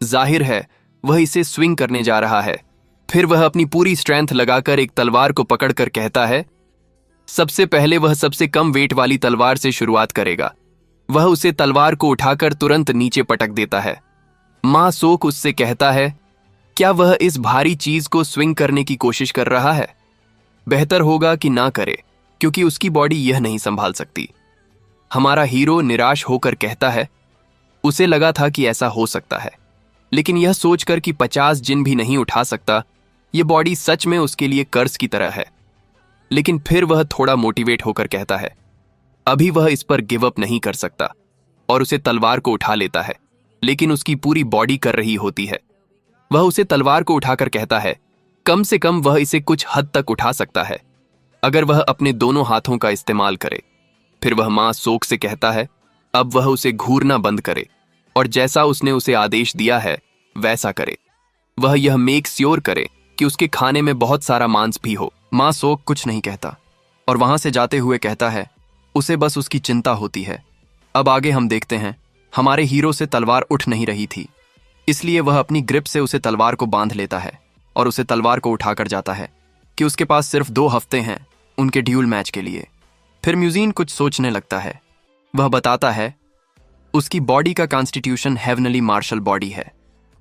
जाहिर है वह इसे स्विंग करने जा रहा है। फिर वह अपनी पूरी स्ट्रेंथ लगाकर एक तलवार को पकड़कर कहता है, सबसे पहले वह सबसे कम वेट वाली तलवार से शुरुआत करेगा। वह उसे तलवार को उठाकर तुरंत नीचे पटक देता है। मां सोक उससे कहता है, क्या वह इस भारी चीज को स्विंग करने की कोशिश कर रहा है? बेहतर होगा कि ना करे, क्योंकि उसकी बॉडी यह नहीं संभाल सकती। हमारा हीरो निराश होकर कहता है, उसे लगा था कि ऐसा हो सकता है, लेकिन यह सोचकर कि 50 जिन भी नहीं उठा सकता, यह बॉडी सच में उसके लिए कर्ज की तरह है। लेकिन फिर वह थोड़ा मोटिवेट होकर कहता है, अभी वह इस पर गिव अप नहीं कर सकता, और उसे तलवार को उठा लेता है, लेकिन उसकी पूरी बॉडी कर रही होती है। वह उसे तलवार को उठाकर कहता है, कम से कम वह इसे कुछ हद तक उठा सकता है, अगर वह अपने दोनों हाथों का इस्तेमाल करे। फिर वह मां सोक से कहता है, अब वह उसे घूरना बंद करे और जैसा उसने उसे आदेश दिया है वैसा करे। वह यह मेक श्योर करे कि उसके खाने में बहुत सारा मांस भी हो। मां सोक कुछ नहीं कहता और वहां से जाते हुए कहता है, उसे बस उसकी चिंता होती है। अब आगे हम देखते हैं, हमारे हीरो से तलवार उठ नहीं रही थी, इसलिए वह अपनी ग्रिप से उसे तलवार को बांध लेता है और उसे तलवार को उठाकर जाता है कि उसके पास सिर्फ 2 हफ्ते हैं उनके ड्यूल मैच के लिए। फिर म्यूजीन कुछ सोचने लगता है। वह बताता है, उसकी बॉडी का कॉन्स्टिट्यूशन हेवनली मार्शल बॉडी है,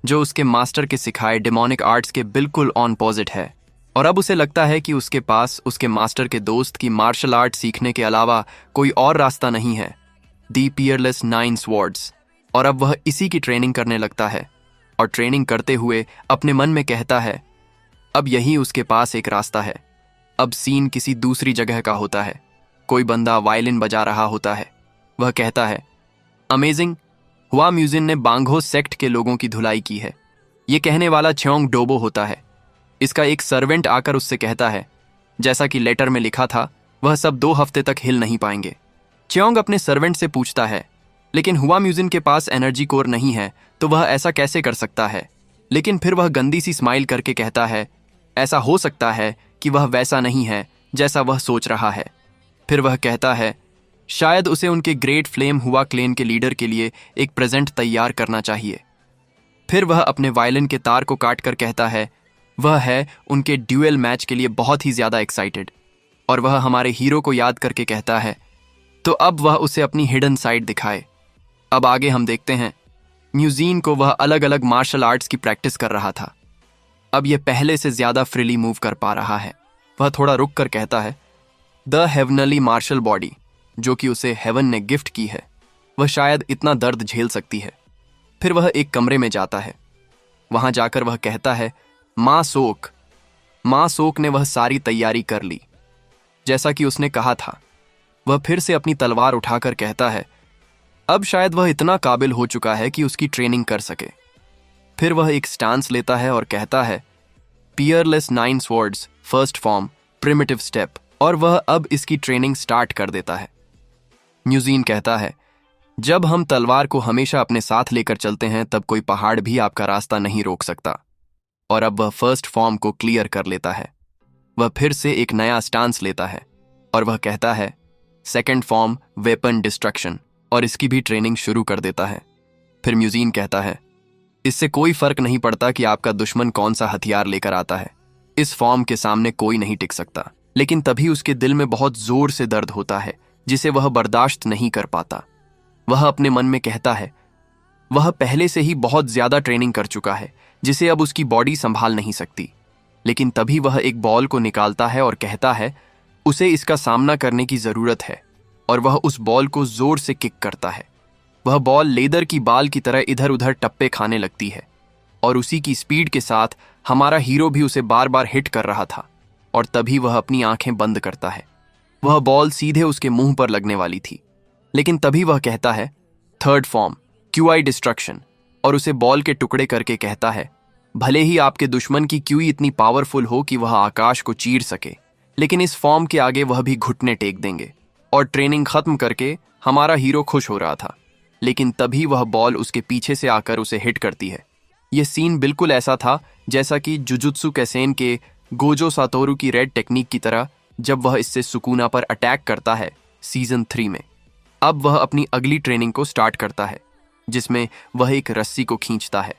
जो उसके मास्टर के सिखाए डेमोनिक आर्ट्स के बिल्कुल ऑनपोजिट है, और अब उसे लगता है कि उसके पास उसके मास्टर के दोस्त की मार्शल आर्ट सीखने के अलावा कोई और रास्ता नहीं है, दी पियरलेस 9 स्वॉर्ड्स। और अब वह इसी की ट्रेनिंग करने लगता है और ट्रेनिंग करते हुए अपने मन में कहता है, अब यही उसके पास एक रास्ता है। अब सीन किसी दूसरी जगह का होता है। कोई बंदा वायलिन बजा रहा होता है। वह कहता है, अमेजिंग, हुआ म्यूजिन ने बांगो सेक्ट के लोगों की धुलाई की है। यह कहने वाला च्योंग डोबो होता है। इसका एक सर्वेंट आकर उससे कहता है, जैसा कि लेटर में लिखा था, वह सब 2 हफ्ते तक हिल नहीं पाएंगे। च्योंग अपने सर्वेंट से पूछता है, लेकिन हुआ म्यूजिन के पास एनर्जी कोर नहीं है, तो वह ऐसा कैसे कर सकता है? लेकिन फिर वह गंदी सी स्माइल करके कहता है, ऐसा हो सकता है कि वह वैसा नहीं है जैसा वह सोच रहा है। फिर वह कहता है, शायद उसे उनके ग्रेट फ्लेम हुआ क्लेन के लीडर के लिए एक प्रेजेंट तैयार करना चाहिए। फिर वह अपने वायलिन के तार को काट कर कहता है, वह है उनके ड्यूएल मैच के लिए बहुत ही ज्यादा एक्साइटेड। और वह हमारे हीरो को याद करके कहता है, तो अब वह उसे अपनी हिडन साइड दिखाए। अब आगे हम देखते हैं, म्यूजीन को वह अलग अलग मार्शल आर्ट्स की प्रैक्टिस कर रहा था। अब यह पहले से ज्यादा फ्रीली मूव कर पा रहा है। वह थोड़ा रुक कर कहता है, द हेवनली मार्शल बॉडी, जो कि उसे हेवन ने गिफ्ट की है, वह शायद इतना दर्द झेल सकती है। फिर वह एक कमरे में जाता है। वहां जाकर वह कहता है, मां सोक। मां सोक ने वह सारी तैयारी कर ली, जैसा कि उसने कहा था। वह फिर से अपनी तलवार उठाकर कहता है, अब शायद वह इतना काबिल हो चुका है कि उसकी ट्रेनिंग कर सके। फिर वह एक स्टांस लेता है और कहता है, Peerless 9 swords, first form, primitive step, और वह अब इसकी ट्रेनिंग स्टार्ट कर देता है। म्यूजीन कहता है, जब हम तलवार को हमेशा अपने साथ लेकर चलते हैं, तब कोई पहाड़ भी आपका रास्ता नहीं रोक सकता। और अब वह फर्स्ट फॉर्म को क्लियर कर लेता है। वह फिर से एक नया स्टांस लेता है और वह कहता है, सेकंड फॉर्म, वेपन डिस्ट्रक्शन, और इसकी भी ट्रेनिंग शुरू कर देता है। फिर म्यूजीन कहता है, इससे कोई फर्क नहीं पड़ता कि आपका दुश्मन कौन सा हथियार लेकर आता है, इस फॉर्म के सामने कोई नहीं टिक सकता। लेकिन तभी उसके दिल में बहुत जोर से दर्द होता है, जिसे वह बर्दाश्त नहीं कर पाता। वह अपने मन में कहता है, वह पहले से ही बहुत ज्यादा ट्रेनिंग कर चुका है, जिसे अब उसकी बॉडी संभाल नहीं सकती। लेकिन तभी वह एक बॉल को निकालता है और कहता है, उसे इसका सामना करने की जरूरत है, और वह उस बॉल को जोर से किक करता है। वह बॉल लेदर की बाल की तरह इधर उधर टप्पे खाने लगती है, और उसी की स्पीड के साथ हमारा हीरो भी उसे बार बार हिट कर रहा था। और तभी वह अपनी आंखें बंद करता है। वह बॉल सीधे उसके मुंह पर लगने वाली थी, लेकिन तभी वह कहता है, थर्ड फॉर्म, क्यूआई डिस्ट्रक्शन, और उसे बॉल के टुकड़े करके कहता है, भले ही आपके दुश्मन की क्यूई इतनी पावरफुल हो कि वह आकाश को चीर सके, लेकिन इस फॉर्म के आगे वह भी घुटने टेक देंगे। और ट्रेनिंग खत्म करके हमारा हीरो खुश हो रहा था, लेकिन तभी वह बॉल उसके पीछे से आकर उसे हिट करती है। यह सीन बिल्कुल ऐसा था जैसा कि जुजुत्सु कैसेन के गोजो सातोरु की रेड टेक्निक की तरह, जब वह इससे सुकुना पर अटैक करता है सीजन 3 में। अब वह अपनी अगली ट्रेनिंग को स्टार्ट करता है, जिसमें वह एक रस्सी को खींचता है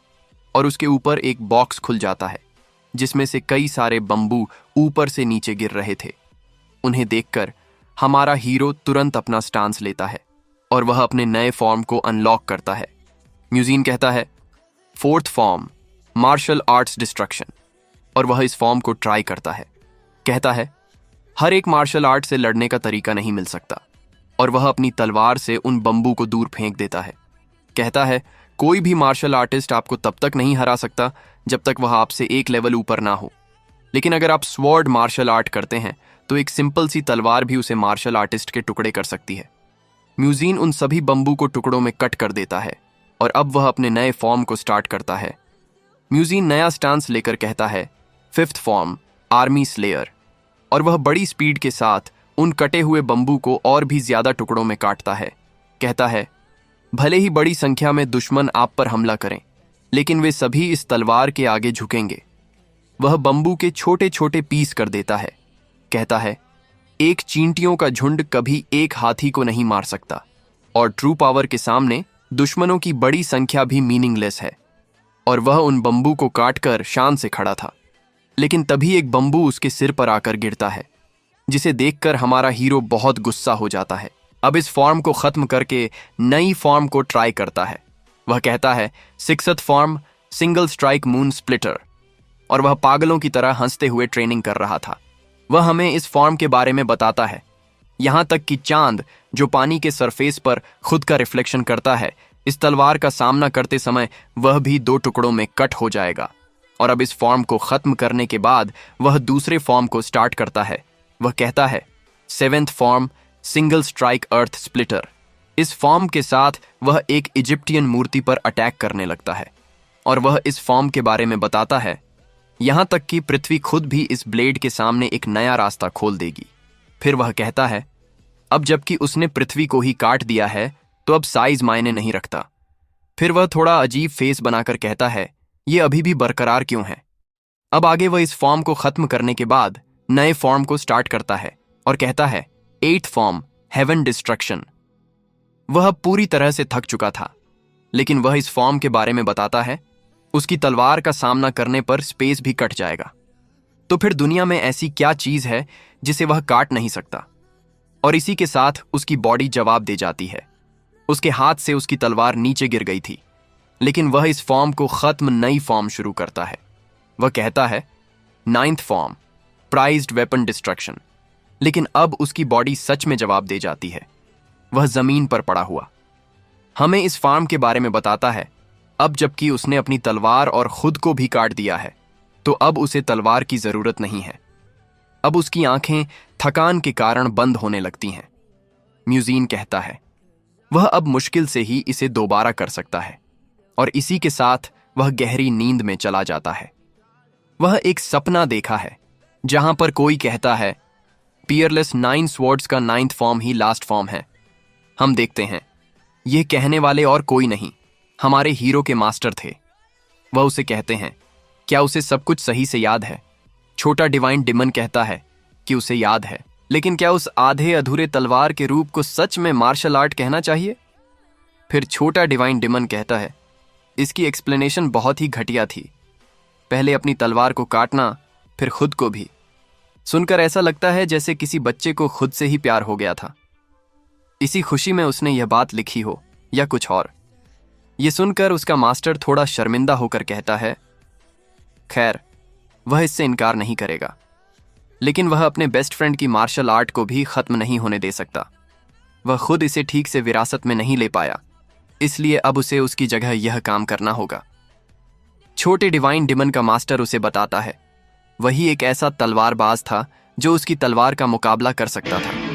और उसके ऊपर एक बॉक्स खुल जाता है जिसमें से कई सारे बम्बू ऊपर से नीचे गिर रहे थे। उन्हें देखकर हमारा हीरो तुरंत अपना स्टांस लेता है और वह अपने नए फॉर्म को अनलॉक करता है। म्यूजिन कहता है, 4th form, martial arts destruction, और वह इस फॉर्म को ट्राई करता है। कहता है, हर एक मार्शल आर्ट से लड़ने का तरीका नहीं मिल सकता, और वह अपनी तलवार से उन बम्बू को दूर फेंक देता है। कहता है, कोई भी मार्शल आर्टिस्ट आपको तब तक नहीं हरा सकता जब तक वह आपसे एक लेवल ऊपर ना हो, लेकिन अगर आप स्वॉर्ड मार्शल आर्ट करते हैं तो एक सिंपल सी तलवार भी उसे मार्शल आर्टिस्ट के टुकड़े कर सकती है। म्यूजिन उन सभी बम्बू को टुकड़ों में कट कर देता है और अब वह अपने नए फॉर्म को स्टार्ट करता है। म्यूजिन नया स्टांस लेकर कहता है, 5th फॉर्म, आर्मी स्लेयर, और वह बड़ी स्पीड के साथ उन कटे हुए बम्बू को और भी ज्यादा टुकड़ों में काटता है। कहता है, भले ही बड़ी संख्या में दुश्मन आप पर हमला करें, लेकिन वे सभी इस तलवार के आगे झुकेंगे। वह बम्बू के छोटे छोटे पीस कर देता है। कहता है, एक चींटियों का झुंड कभी एक हाथी को नहीं मार सकता, और ट्रू पावर के सामने दुश्मनों की बड़ी संख्या भी मीनिंगलेस है। और वह उन बम्बू को काटकर शान से खड़ा था, लेकिन तभी एक बम्बू उसके सिर पर आकर गिरता है, जिसे देखकर हमारा हीरो बहुत गुस्सा हो जाता है। अब इस फॉर्म को खत्म करके नई फॉर्म को ट्राई करता है। वह कहता है, 6th form, single strike moon splitter, और वह पागलों की तरह हंसते हुए ट्रेनिंग कर रहा था। वह हमें इस फॉर्म के बारे में बताता है, यहां तक कि चांद जो पानी के सरफेस पर खुद का रिफ्लेक्शन करता है, इस तलवार का सामना करते समय वह भी 2 टुकड़ों में कट हो जाएगा। और अब इस फॉर्म को खत्म करने के बाद वह दूसरे फॉर्म को स्टार्ट करता है। वह कहता है, 7th form, single strike earth splitter. इस फॉर्म के साथ वह एक इजिप्टियन मूर्ति पर अटैक करने लगता है और वह इस फॉर्म के बारे में बताता है, यहां तक कि पृथ्वी खुद भी इस ब्लेड के सामने एक नया रास्ता खोल देगी। फिर वह कहता है, अब जबकि उसने पृथ्वी को ही काट दिया है तो अब साइज मायने नहीं रखता। फिर वह थोड़ा अजीब फेस बनाकर कहता है, ये अभी भी बरकरार क्यों है। अब आगे वह इस फॉर्म को खत्म करने के बाद नए फॉर्म को स्टार्ट करता है और कहता है, 8th फॉर्म, हेवन डिस्ट्रक्शन। वह पूरी तरह से थक चुका था, लेकिन वह इस फॉर्म के बारे में बताता है, उसकी तलवार का सामना करने पर स्पेस भी कट जाएगा। तो फिर दुनिया में ऐसी क्या चीज है जिसे वह काट नहीं सकता। और इसी के साथ उसकी बॉडी जवाब दे जाती है। उसके हाथ से उसकी तलवार नीचे गिर गई थी, लेकिन वह इस फॉर्म को खत्म नई फॉर्म शुरू करता है। वह कहता है, 9th form, prized weapon destruction. लेकिन अब उसकी बॉडी सच में जवाब दे जाती है, वह जमीन पर पड़ा हुआ। हमें इस फॉर्म के बारे में बताता है, अब जबकि उसने अपनी तलवार और खुद को भी काट दिया है, तो अब उसे तलवार की जरूरत नहीं है। अब उसकी आंखें थकान के कारण बंद होने लगती हैं। म्यूजिन कहता है, वह अब मुश्किल से ही इसे दोबारा कर सकता है, और इसी के साथ वह गहरी नींद में चला जाता है। वह एक सपना देखा है जहां पर कोई कहता है, पियरलेस 9 स्वॉर्ड्स का 9th फॉर्म ही लास्ट फॉर्म है। हम देखते हैं, यह कहने वाले और कोई नहीं, हमारे हीरो के मास्टर थे। वह उसे कहते हैं, क्या उसे सब कुछ सही से याद है। छोटा डिवाइन डिमन कहता है कि उसे याद है, लेकिन क्या उस आधे अधूरे तलवार के रूप को सच में मार्शल आर्ट कहना चाहिए। फिर छोटा डिवाइन डिमन कहता है, इसकी एक्सप्लेनेशन बहुत ही घटिया थी, पहले अपनी तलवार को काटना, फिर खुद को भी। सुनकर ऐसा लगता है जैसे किसी बच्चे को खुद से ही प्यार हो गया था। इसी खुशी में उसने यह बात लिखी हो या कुछ और। यह सुनकर उसका मास्टर थोड़ा शर्मिंदा होकर कहता है, खैर वह इससे इनकार नहीं करेगा, लेकिन वह अपने बेस्ट फ्रेंड की मार्शल आर्ट को भी खत्म नहीं होने दे सकता। वह खुद इसे ठीक से विरासत में नहीं ले पाया, इसलिए अब उसे उसकी जगह यह काम करना होगा। छोटे डिवाइन डिमन का मास्टर उसे बताता है, वही एक ऐसा तलवारबाज था जो उसकी तलवार का मुकाबला कर सकता था।